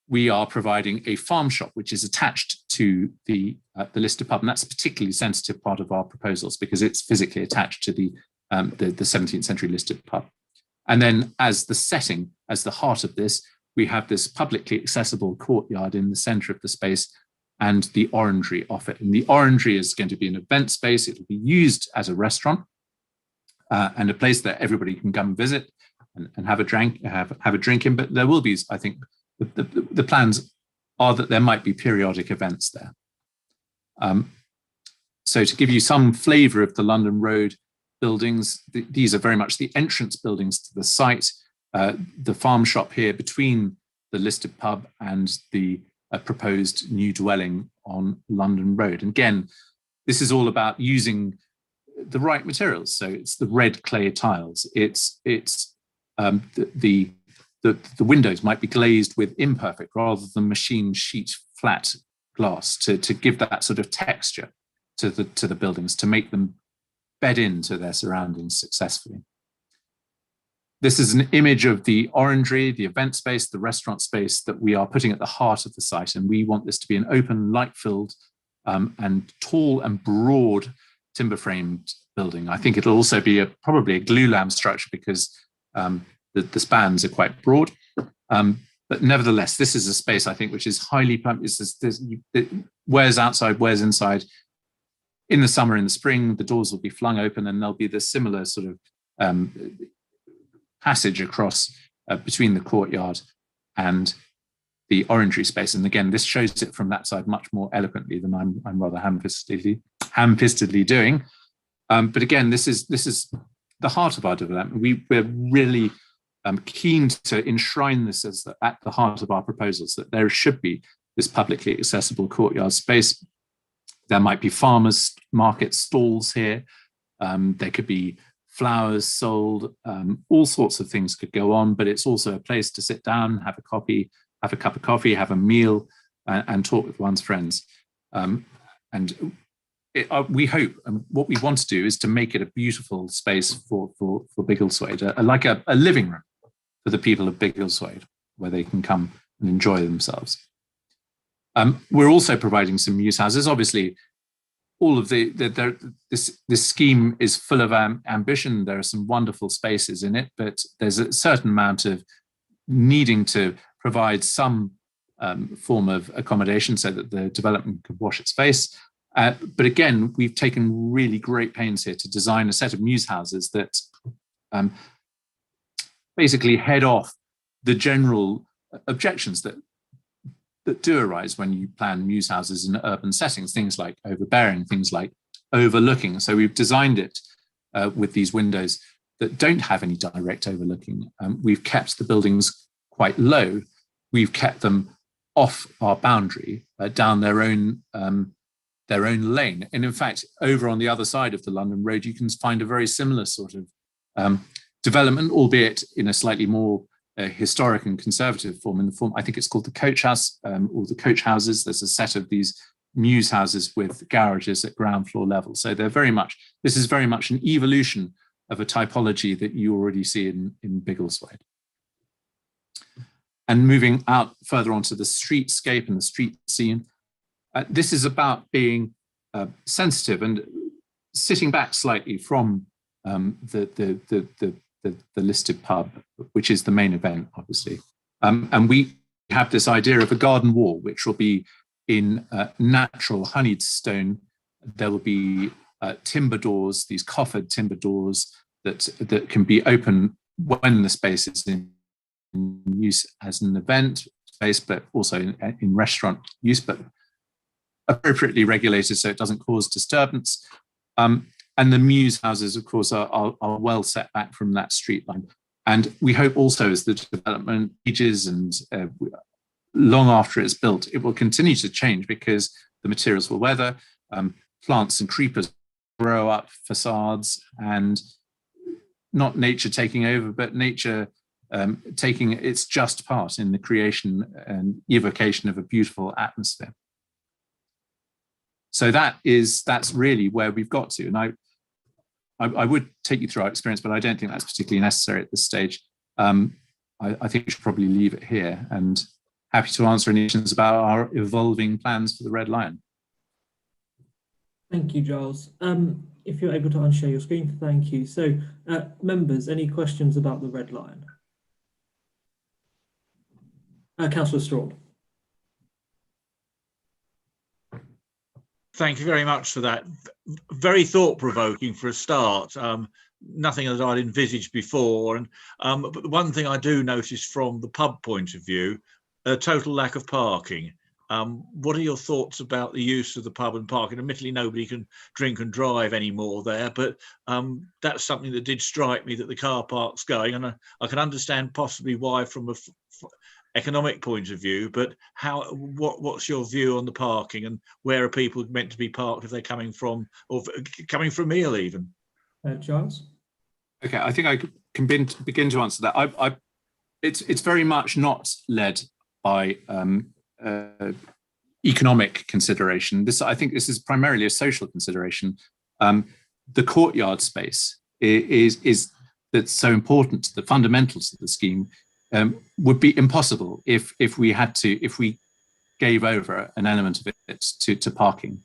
We are providing a farm shop, which is attached to the listed pub, and that's a particularly sensitive part of our proposals because it's physically attached to the 17th century listed pub. And then as the setting, as the heart of this, we have this publicly accessible courtyard in the centre of the space and the orangery off it. And the orangery is going to be an event space. It'll be used as a restaurant and a place that everybody can come visit and have a drink in. But there will be, I think, the plans are that there might be periodic events there. So to give you some flavour of the London Road buildings, these are very much the entrance buildings to the site. The farm shop here between the listed pub and the proposed new dwelling on London Road. And again, this is all about using the right materials. So it's the red clay tiles. The windows might be glazed with imperfect rather than machine sheet flat glass to give that sort of texture to the buildings, to make them bed into their surroundings successfully. This is an image of the orangery, the event space, the restaurant space that we are putting at the heart of the site. And we want this to be an open, light-filled and tall and broad timber-framed building. I think it'll also be probably a glulam structure because the spans are quite broad. But nevertheless, this is a space, I think, which is highly pumped. It wears outside, wears inside. In the summer, in the spring, the doors will be flung open and there'll be this similar sort of passage across between the courtyard and the orangery space. And again, this shows it from that side much more eloquently than I'm rather ham-fistedly doing. But again, this is the heart of our development. We're really keen to enshrine this as at the heart of our proposals, that there should be this publicly accessible courtyard space. There might be farmers' market stalls here. There could be flowers sold. All sorts of things could go on, but it's also a place to sit down, have a cup of coffee, have a meal, and talk with one's friends. We hope, and what we want to do is to make it a beautiful space for Biggleswade, like a living room for the people of Biggleswade, where they can come and enjoy themselves. We're also providing some mews houses. Obviously, all of this scheme is full of ambition. There are some wonderful spaces in it, but there's a certain amount of needing to provide some form of accommodation so that the development could wash its face. But again, we've taken really great pains here to design a set of mews houses that basically head off the general objections that do arise when you plan mews houses in urban settings, things like overbearing, things like overlooking. So we've designed it with these windows that don't have any direct overlooking. We've kept the buildings quite low. We've kept them off our boundary, down their own lane. And in fact, over on the other side of the London Road, you can find a very similar sort of development, albeit in a slightly more historic and conservative form. In the form, I think it's called the coach house or the coach houses. There's a set of these mews houses with garages at ground floor level. So this is very much an evolution of a typology that you already see in Biggleswade. And moving out further onto the streetscape and the street scene, this is about being sensitive and sitting back slightly from the listed pub, which is the main event, obviously. And we have this idea of a garden wall, which will be in natural honeyed stone. There will be timber doors, these coffered timber doors that can be open when the space is in use as an event space, but also in restaurant use, but appropriately regulated so it doesn't cause disturbance. And the mews houses, of course, are well set back from that street line. And we hope also as the development ages and long after it's built, it will continue to change because the materials will weather, plants and creepers grow up facades, and not nature taking over, but nature taking its just part in the creation and evocation of a beautiful atmosphere. So that's really where we've got to. And I would take you through our experience, but I don't think that's particularly necessary at this stage. I think we should probably leave it here, and happy to answer any questions about our evolving plans for the Red Lion. Thank you, Giles. If you're able to unshare your screen, thank you. So members, any questions about the Red Lion? Councillor Strawn. Thank you very much for that. Very thought-provoking for a start. Nothing that I'd envisaged before. And but one thing I do notice from the pub point of view, a total lack of parking. What are your thoughts about the use of the pub and parking? Admittedly, nobody can drink and drive anymore there, but that's something that did strike me, that the car park's going, and I can understand possibly why from a economic point of view, but what's your view on the parking, and where are people meant to be parked if they're coming from, or coming from meal even? Giles? Okay, I think I can begin to answer that. It's very much not led by economic consideration. I think this is primarily a social consideration. The courtyard space is that's so important to the fundamentals of the scheme. Would be impossible if we gave over an element of it to parking.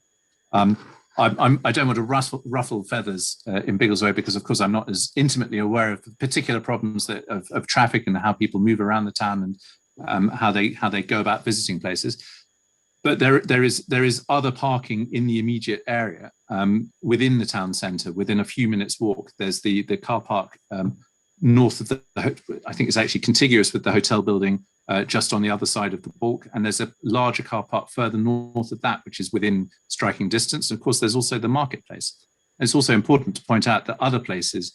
I don't want to ruffle feathers in Biggleswade, because of course I'm not as intimately aware of the particular problems of traffic and how people move around the town, and how they go about visiting places. But there is other parking in the immediate area within the town centre. Within a few minutes walk, there's the car park north of I think it's actually contiguous with the hotel building, just on the other side of the walk, and there's a larger car park further north of that, which is within striking distance. And of course, there's also the marketplace. And it's also important to point out that other places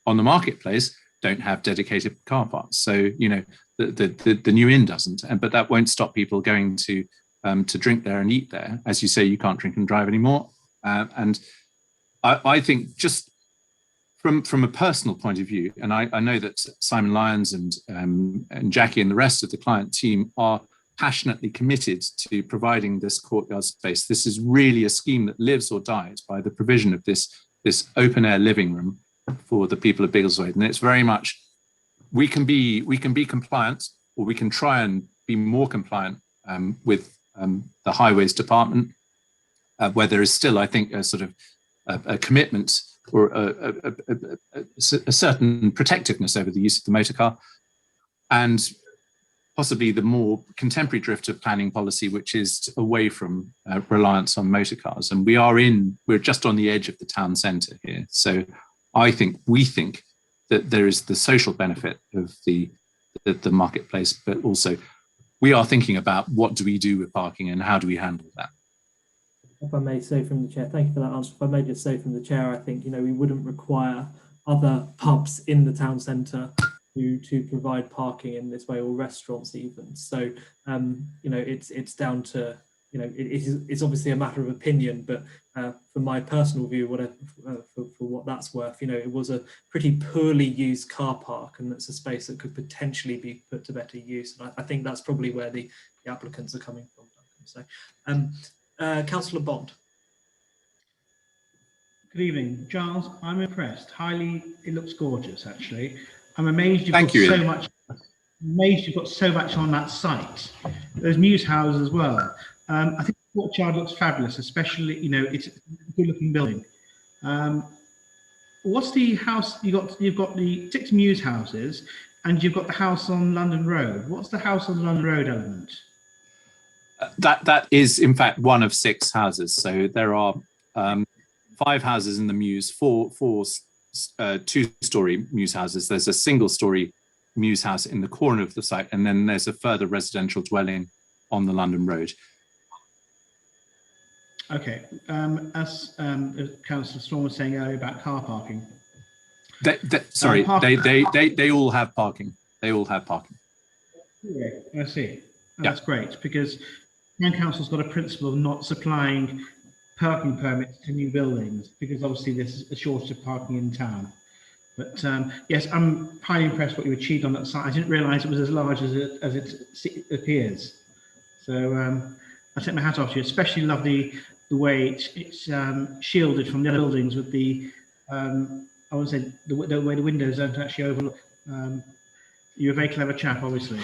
on the marketplace don't have dedicated car parks. So, you know, the New Inn doesn't, but that won't stop people going to drink there and eat there. As you say, you can't drink and drive anymore. And I think just from a personal point of view, and I know that Simon Lyons and Jackie and the rest of the client team are passionately committed to providing this courtyard space. This is really a scheme that lives or dies by the provision of this open air living room for the people of Biggleswade. And it's very much, we can be compliant, or we can try and be more compliant with the highways department, where there is still, I think, a sort of a commitment or a certain protectiveness over the use of the motor car, and possibly the more contemporary drift of planning policy, which is away from reliance on motor cars. And we're just on the edge of the town centre here. So we think that there is the social benefit of the marketplace, but also we are thinking about what do we do with parking and how do we handle that. If I may say from the chair, thank you for that answer. If I may just say from the chair, I think, you know, we wouldn't require other pubs in the town centre to provide parking in this way, or restaurants even. So, you know, it's down to, you know, it's obviously a matter of opinion, but for my personal view, for what that's worth, you know, it was a pretty poorly used car park, and that's a space that could potentially be put to better use. And I think that's probably where the applicants are coming from. So, Councillor Bond. Good evening, Giles. I'm impressed. It looks gorgeous, actually. I'm amazed you've got so much on that site. There's Muse houses as well. I think the courtyard looks fabulous, especially, you know, it's a good-looking building. What's the house? You've got the 6 Muse houses, and you've got the house on London Road. What's the house on London Road element? That is, in fact, one of 6 houses. So there are 5 houses in the Muse, four 2-story Muse houses. There's a single-story Muse house in the corner of the site, and then there's a further residential dwelling on the London Road. Okay. As Councillor Storm was saying earlier about car parking. They all have parking. They all have parking. Yeah, I see. That's great, because Town Council's got a principle of not supplying parking permits to new buildings, because obviously there's a shortage of parking in town. But yes, I'm highly impressed what you achieved on that site. I didn't realise it was as large as it appears. So I take my hat off to you. Especially love the way it's shielded from the other buildings with the I want to say the way the windows don't actually overlook. You're a very clever chap, obviously.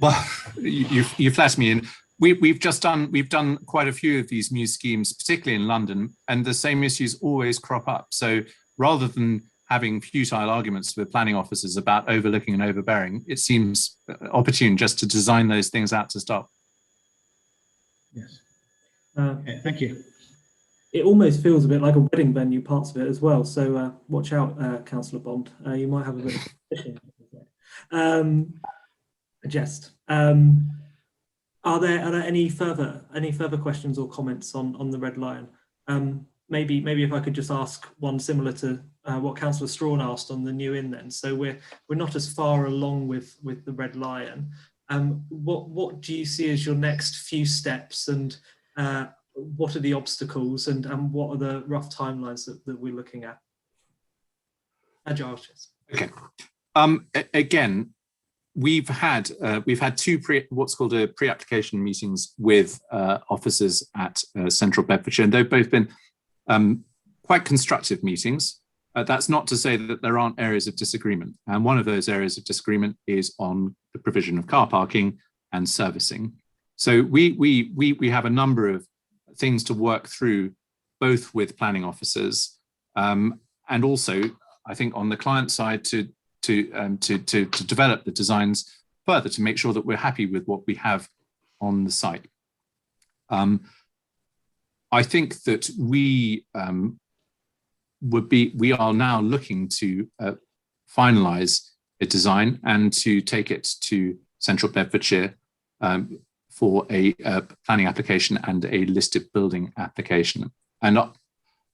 Well, you flatter me in. We've done quite a few of these Muse schemes, particularly in London, and the same issues always crop up. So rather than having futile arguments with planning officers about overlooking and overbearing, it seems opportune just to design those things out to stop. Yes. Okay, thank you. It almost feels a bit like a wedding venue, parts of it as well. So watch out, Councillor Bond. You might have a bit of fishing. A jest. Are there any further questions or comments on the Red Lion? Maybe if I could just ask one similar to what Councillor Strawn asked on the New Inn then. So we're not as far along with the Red Lion. What do you see as your next few steps, and what are the obstacles, and what are the rough timelines that we're looking at? Giles. Okay. Again, we've had two what's called pre-application meetings with officers at Central Bedfordshire, and they've both been quite constructive meetings. That's not to say that there aren't areas of disagreement, and one of those areas of disagreement is on the provision of car parking and servicing. So we have a number of things to work through, both with planning officers and also, I think, on the client side to develop the designs further to make sure that we're happy with what we have on the site. I think that we are now looking to finalise a design and to take it to Central Bedfordshire for a planning application and a listed building application. And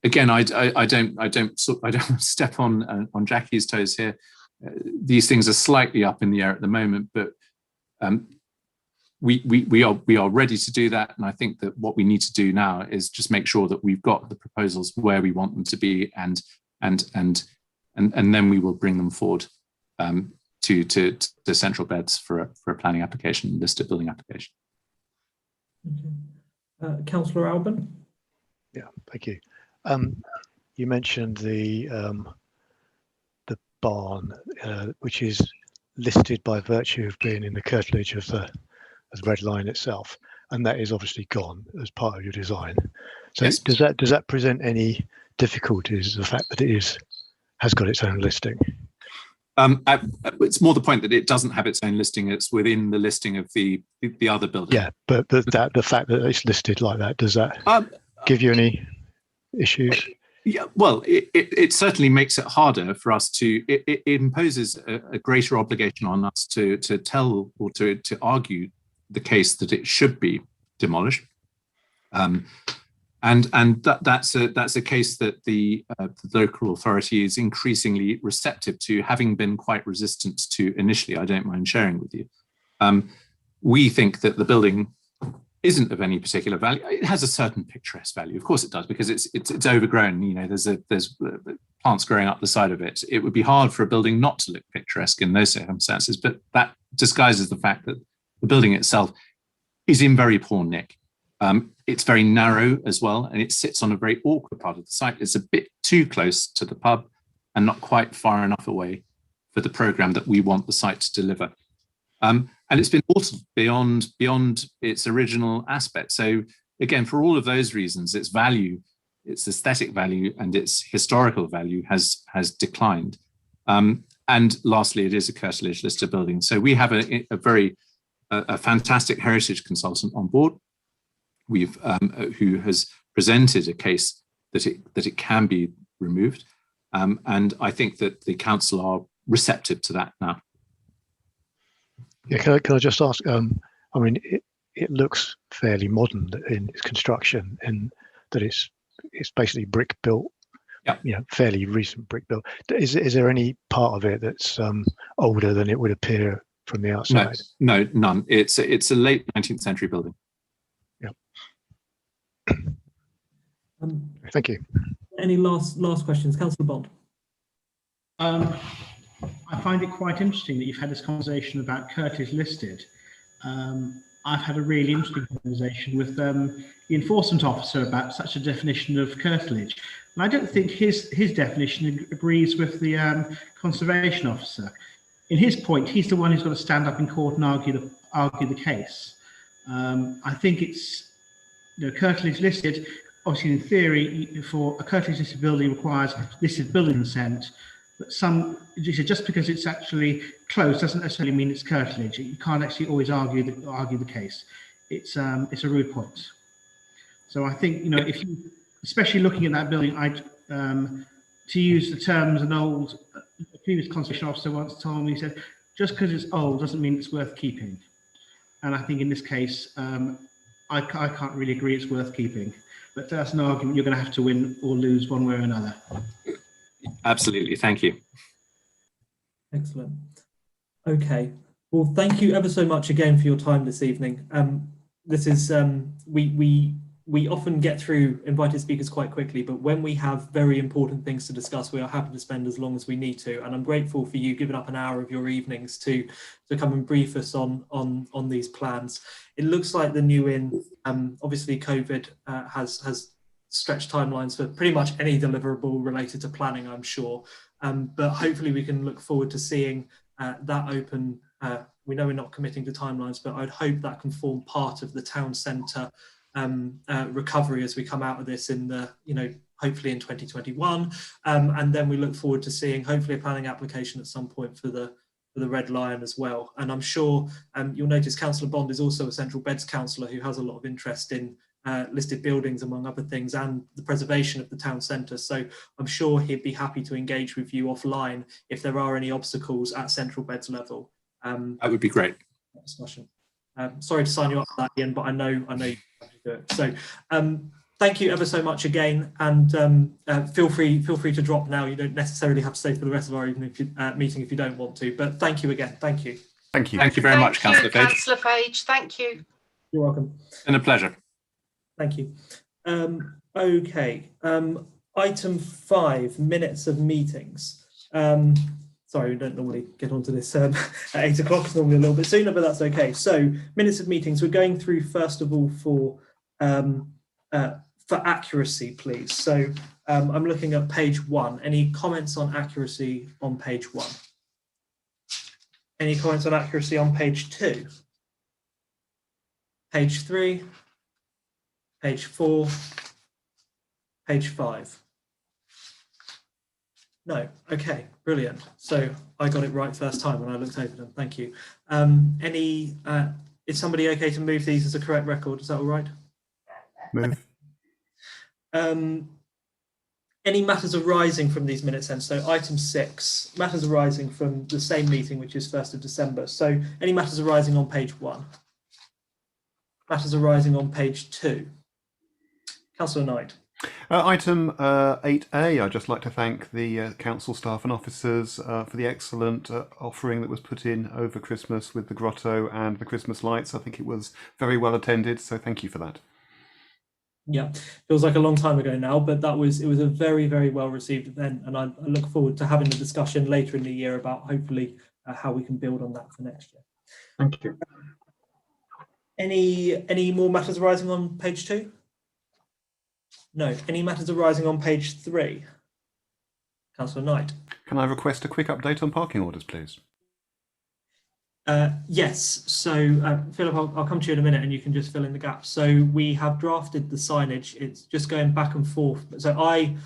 again, I don't step on Jackie's toes here. These things are slightly up in the air at the moment, but we are ready to do that. And I think that what we need to do now is just make sure that we've got the proposals where we want them to be, and then we will bring them forward to Central Beds for a planning application, listed building application. Okay. Councillor Alban. Yeah, thank you. You mentioned the barn, which is listed by virtue of being in the curtilage of the Red Line itself, and that is obviously gone as part of your design. So yes. Does that present any difficulties, the fact that it has got its own listing? It's more the point that it doesn't have its own listing. It's within the listing of the other building. Yeah, but the fact that it's listed like that, does that give you any issues? Yeah, well, it certainly makes it harder for us to. It imposes a greater obligation on us to tell or to argue the case that it should be demolished, and that's a case that the local authority is increasingly receptive to, having been quite resistant to initially. I don't mind sharing with you. We think that the building isn't of any particular value. It has a certain picturesque value, of course it does, because it's overgrown. You know, there's plants growing up the side of it. It would be hard for a building not to look picturesque in those circumstances, but that disguises the fact that the building itself is in very poor nick. It's very narrow as well, and it sits on a very awkward part of the site. It's a bit too close to the pub and not quite far enough away for the programme that we want the site to deliver. And it's been altered beyond its original aspect. So again, for all of those reasons, its value, its aesthetic value and its historical value has declined. And lastly, it is a curtilage listed building. So we have a fantastic heritage consultant on board. Who has presented a case that it can be removed, and I think that the council are receptive to that now. Yeah, can I just ask? I mean, it looks fairly modern in its construction, and that it's basically brick built. Yeah, you know, fairly recent brick built. Is there any part of it that's older than it would appear from the outside? No, none. It's a late 19th century building. Thank you. Any last questions? Councillor Bond. I find it quite interesting that you've had this conversation about curtilage listed. I've had a really interesting conversation with the enforcement officer about such a definition of curtilage. And I don't think his definition agrees with the conservation officer. In his point, he's the one who's got to stand up in court and argue the case. I think it's, you know, curtilage listed. Obviously, in theory, for a curtilage listed building requires listed building consent. But just because it's actually closed doesn't necessarily mean it's curtilage. You can't actually always argue the case. It's a root point. So I think, you know, if you, especially looking at that building, to use the terms a previous conservation officer once told me, he said, just because it's old doesn't mean it's worth keeping. And I think in this case, I can't really agree it's worth keeping. But that's an argument you're going to have to win or lose one way or another. Absolutely. Thank you. Excellent. Okay. Well, thank you ever so much again for your time this evening. This is we often get through invited speakers quite quickly, but when we have very important things to discuss, we are happy to spend as long as we need to. And I'm grateful for you giving up an hour of your evenings to come and brief us on these plans. It looks like the new inn, obviously COVID has stretched timelines for pretty much any deliverable related to planning, I'm sure. But hopefully we can look forward to seeing that open. We know we're not committing to timelines, but I'd hope that can form part of the town centre recovery as we come out of this in the, hopefully in 2021. And then we look forward to seeing hopefully a planning application at some point for the Red Lion as well. And I'm sure you'll notice Councillor Bond is also a Central Beds councillor who has a lot of interest in listed buildings, among other things, and the preservation of the town centre. So I'm sure he'd be happy to engage with you offline if there are any obstacles at Central Beds level. That would be great. Discussion. Sorry to sign you up for that, Ian, but I know you have to do it. So thank you ever so much again, and feel free to drop now. You don't necessarily have to stay for the rest of our evening meeting if you don't want to. But thank you again. Thank you. Thank you. Thank you very much, Councillor Page. Councillor Page. Thank you. You're welcome. It's been a pleasure. Thank you. Okay. Item 5, minutes of meetings. Sorry, we don't normally get onto this at 8 o'clock. It's normally a little bit sooner, but that's okay. So minutes of meetings. We're going through first of all for accuracy, please. So I'm looking at page 1. Any comments on accuracy on page 1? Any comments on accuracy on page 2? Page 3? Page 4? Page 5? No. Okay, brilliant. So I got it right first time when I looked over them. Thank you. Is somebody okay to move these as a correct record? Is that all right? Move. Any matters arising from these minutes then? So item 6, matters arising from the same meeting, which is 1st of December. So any matters arising on page 1? Matters arising on page 2? Councillor Knight. Item 8A, I'd just like to thank the council staff and officers for the excellent offering that was put in over Christmas with the grotto and the Christmas lights. I think it was very well attended, so thank you for that. Yeah, feels like a long time ago now, but it was a very, very well received event, and I look forward to having a discussion later in the year about hopefully how we can build on that for next year. Thank you. Any more matters arising on page 2? No. Any matters arising on page 3? Councillor Knight. Can I request a quick update on parking orders, please? Yes. So, Philip, I'll come to you in a minute and you can just fill in the gaps. So we have drafted the signage. It's just going back and forth. So I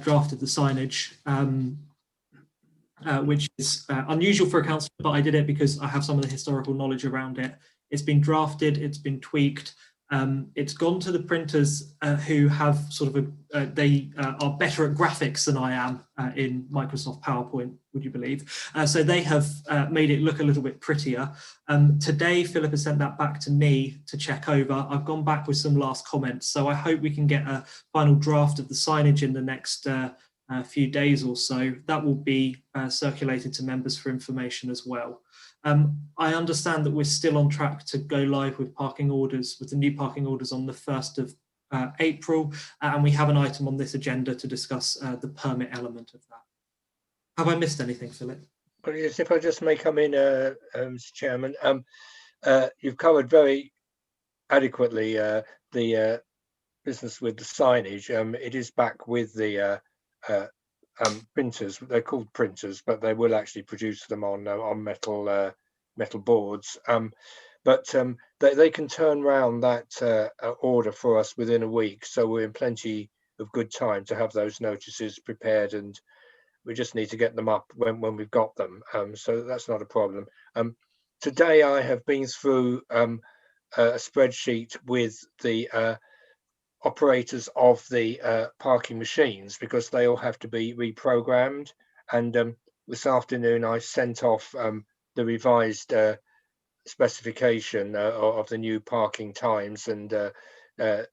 drafted the signage, which is unusual for a councillor, but I did it because I have some of the historical knowledge around it. It's been drafted, it's been tweaked. It's gone to the printers who have sort of they are better at graphics than I am in Microsoft PowerPoint, would you believe? So they have made it look a little bit prettier. Today, Philip has sent that back to me to check over. I've gone back with some last comments, so I hope we can get a final draft of the signage in the next few days or so. That will be circulated to members for information as well. I understand that we're still on track to go live with parking orders, with the new parking orders on the 1st of April, and we have an item on this agenda to discuss the permit element of that. Have I missed anything, Philip? Well, yes, if I just may come in, Mr. Chairman, you've covered very adequately the business with the signage. It is back with the printers. They're called printers, but they will actually produce them on metal boards. But they can turn around that order for us within a week, so we're in plenty of good time to have those notices prepared, and we just need to get them up when we've got them. So that's not a problem. Today I have been through a spreadsheet with the operators of the parking machines, because they all have to be reprogrammed, and this afternoon I sent off the revised specification of the new parking times and and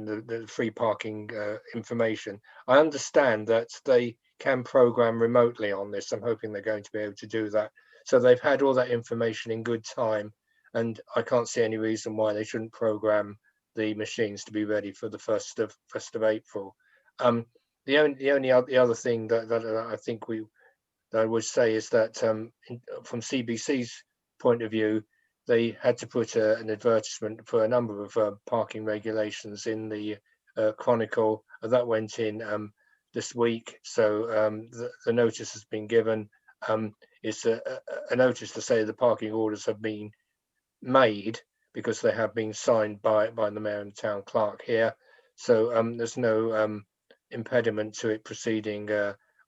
the free parking information. I understand that they can program remotely on this. I'm hoping they're going to be able to do that. So they've had all that information in good time, and I can't see any reason why they shouldn't program the machines to be ready for the 1st of April. The other thing that I think I would say is that from CBC's point of view, they had to put an advertisement for a number of parking regulations in the Chronicle. That went in this week, so the notice has been given. It's a notice to say the parking orders have been made because they have been signed by the mayor and the town clerk here. So there's no impediment to it proceeding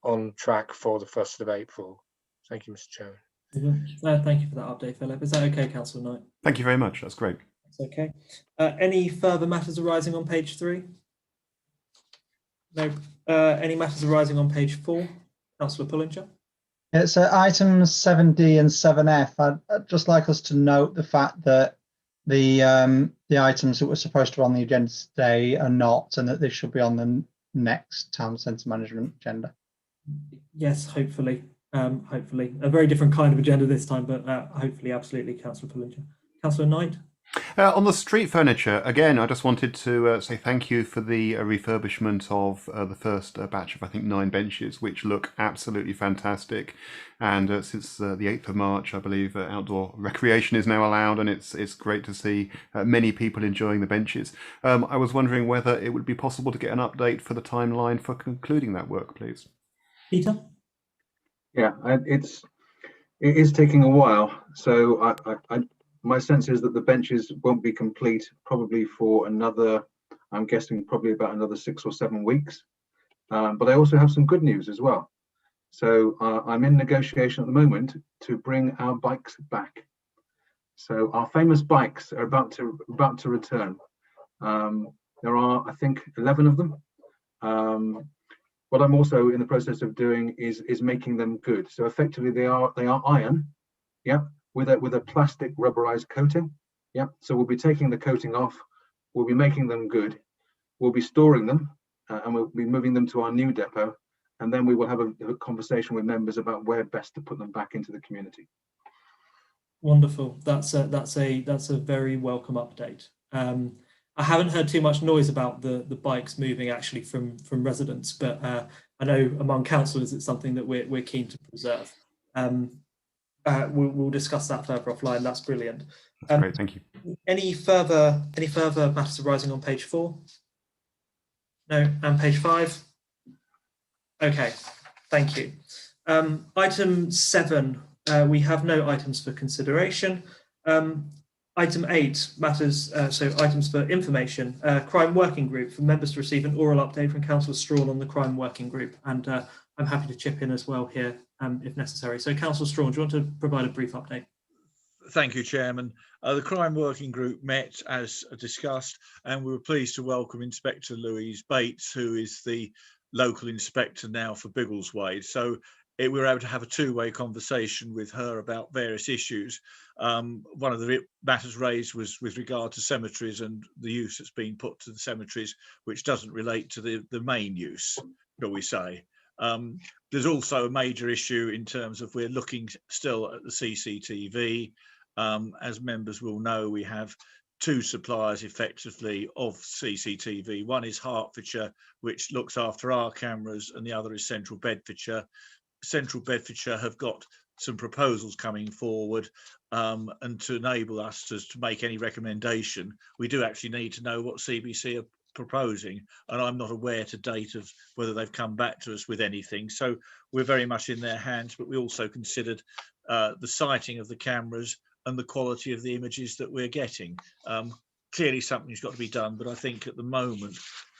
on track for the 1st of April. Thank you, Mr. Chairman. Thank you for that update, Philip. Is that okay, Councillor Knight? Thank you very much. That's great. That's okay. Any further matters arising on page 3? No. Any matters arising on page 4? Councillor Pullinger? Yeah, so items 7D and 7F, I'd just like us to note the fact that the items that were supposed to be on the agenda today are not, and that they should be on the next town centre management agenda. Yes, hopefully. Hopefully. A very different kind of agenda this time, but hopefully, absolutely, Councillor Pullinger. Councillor Knight? On the street furniture, again, I just wanted to say thank you for the refurbishment of the first batch of, I think, 9 benches, which look absolutely fantastic. And since the 8th of March, I believe outdoor recreation is now allowed, and it's great to see many people enjoying the benches. I was wondering whether it would be possible to get an update for the timeline for concluding that work, please. Peter? Yeah, it is taking a while. So my sense is that the benches won't be complete probably for another, I'm guessing probably about another 6 or 7 weeks. But I also have some good news as well. So I'm in negotiation at the moment to bring our bikes back. So our famous bikes are about to return. There are, I think, 11 of them. What I'm also in the process of doing is making them good. So effectively, they are iron, yeah, with a plastic rubberized coating, yeah. So we'll be taking the coating off. We'll be making them good. We'll be storing them, and we'll be moving them to our new depot. And then we will have a conversation with members about where best to put them back into the community. Wonderful. That's a very welcome update. I haven't heard too much noise about the bikes moving actually from residents, but I know among councillors it's something that we're keen to preserve. We'll discuss that further offline. That's brilliant. That's great. Thank you. Any further matters arising on page 4? No. And page 5? Okay. Thank you. Item 7. We have no items for consideration. Item 8 matters, so items for information. Crime Working Group, for members to receive an oral update from Councillor Strawn on the Crime Working Group, and I'm happy to chip in as well here if necessary. So Councillor Strawn, do you want to provide a brief update? Thank you, Chairman. The Crime Working Group met as discussed, and we were pleased to welcome Inspector Louise Bates, who is the local inspector now for Biggleswade. So we were able to have a two-way conversation with her about various issues. One of the matters raised was with regard to cemeteries and the use that's been put to the cemeteries, which doesn't relate to the main use, shall we say. There's also a major issue in terms of we're looking still at the CCTV. As members will know, we have 2 suppliers effectively of CCTV. One is Hertfordshire, which looks after our cameras, and the other is Central Bedfordshire. Central Bedfordshire have got some proposals coming forward, and to enable us to make any recommendation, we do actually need to know what CBC are proposing, and I'm not aware to date of whether they've come back to us with anything. So we're very much in their hands, but we also considered the sighting of the cameras and the quality of the images that we're getting. Clearly something's got to be done, but I think at the moment,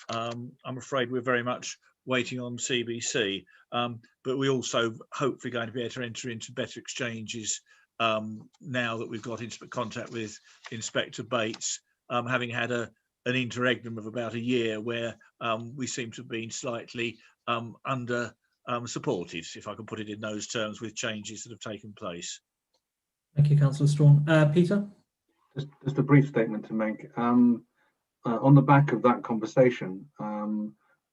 I'm afraid we're very much waiting on CBC, but we also hopefully going to be able to enter into better exchanges now that we've got into contact with Inspector Bates, having had an interregnum of about a year where we seem to have been slightly under supported, if I can put it in those terms, with changes that have taken place. Thank you, Councillor Strawn. Peter? Just a brief statement to make. On the back of that conversation,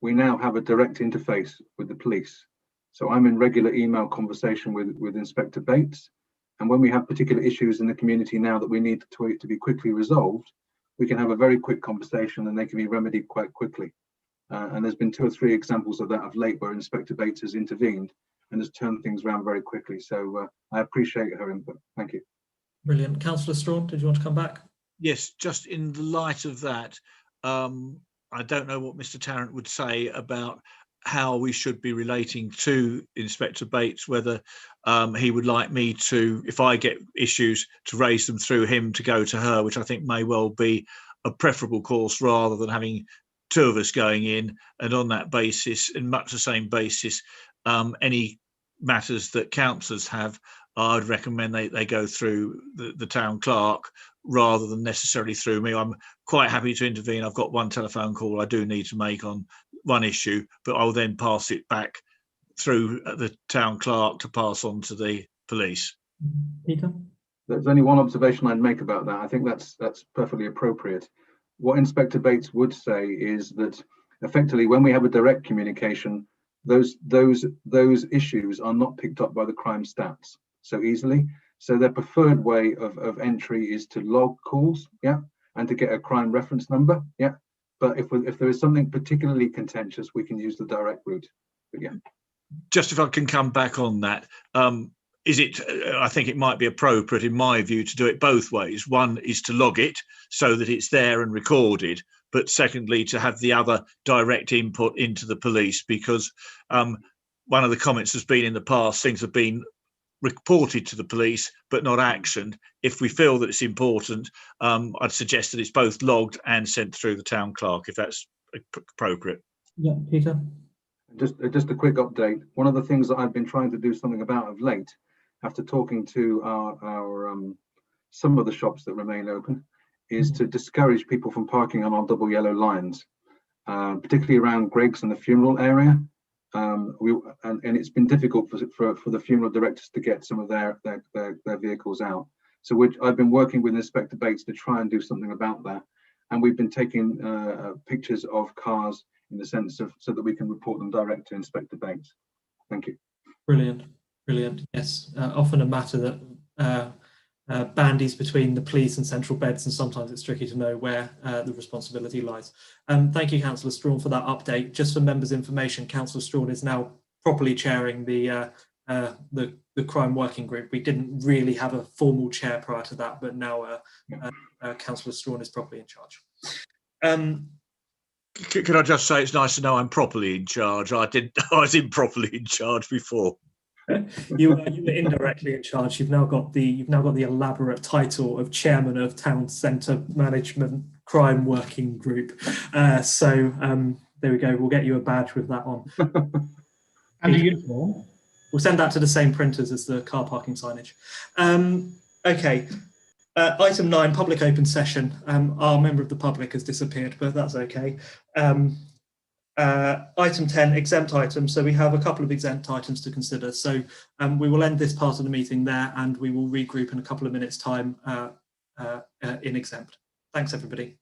we now have a direct interface with the police. So I'm in regular email conversation with Inspector Bates. And when we have particular issues in the community now that we need to be quickly resolved, we can have a very quick conversation and they can be remedied quite quickly. And there's been 2 or 3 examples of that of late where Inspector Bates has intervened and has turned things around very quickly. So I appreciate her input. Thank you. Brilliant. Councillor Strawn, did you want to come back? Yes, just in the light of that, I don't know what Mr. Tarrant would say about how we should be relating to Inspector Bates, whether he would like me to, if I get issues, to raise them through him to go to her, which I think may well be a preferable course rather than having 2 of us going in. And on that basis, in much the same basis, any matters that councillors have, I'd recommend they go through the town clerk rather than necessarily through me. I'm quite happy to intervene. I've got 1 telephone call I do need to make on 1 issue, but I'll then pass it back through the town clerk to pass on to the police. Peter? There's only one observation I'd make about that. I think that's perfectly appropriate. What Inspector Bates would say is that effectively when we have a direct communication, those issues are not picked up by the crime stats so easily. So their preferred way of entry is to log calls, yeah, and to get a crime reference number, yeah. But if there is something particularly contentious, we can use the direct route. But yeah. Just if I can come back on that, I think it might be appropriate in my view to do it both ways. One is to log it so that it's there and recorded, but secondly to have the other direct input into the police, because one of the comments has been in the past, things have been reported to the police but not actioned. If we feel that it's important, I'd suggest that it's both logged and sent through the town clerk, if that's appropriate. Yeah, Peter? Just a quick update. One of the things that I've been trying to do something about of late, after talking to our some of the shops that remain open, is to discourage people from parking on our double yellow lines, particularly around Greggs and the funeral area. And it's been difficult for the funeral directors to get some of their vehicles out. So I've been working with Inspector Bates to try and do something about that. And we've been taking pictures of cars in the sense of so that we can report them direct to Inspector Bates. Thank you. Brilliant, brilliant. Yes, often a matter that bandies between the police and central beds, and sometimes it's tricky to know where the responsibility lies. Thank you, Councillor Strawn, for that update. Just for members' information, Councillor Strawn is now properly chairing the crime working group. We didn't really have a formal chair prior to that, but now Councillor Strawn is properly in charge. Can I just say it's nice to know I'm properly in charge. I was improperly in charge before. You were indirectly in charge. You've now got the elaborate title of chairman of Town Centre Management Crime Working Group. So there we go. We'll get you a badge with that on. And a uniform. We'll send that to the same printers as the car parking signage. Okay. Item 9, public open session. Our member of the public has disappeared, but that's okay. Item 10, exempt items. So we have a couple of exempt items to consider. So we will end this part of the meeting there, and we will regroup in a couple of minutes' time in exempt. Thanks, everybody.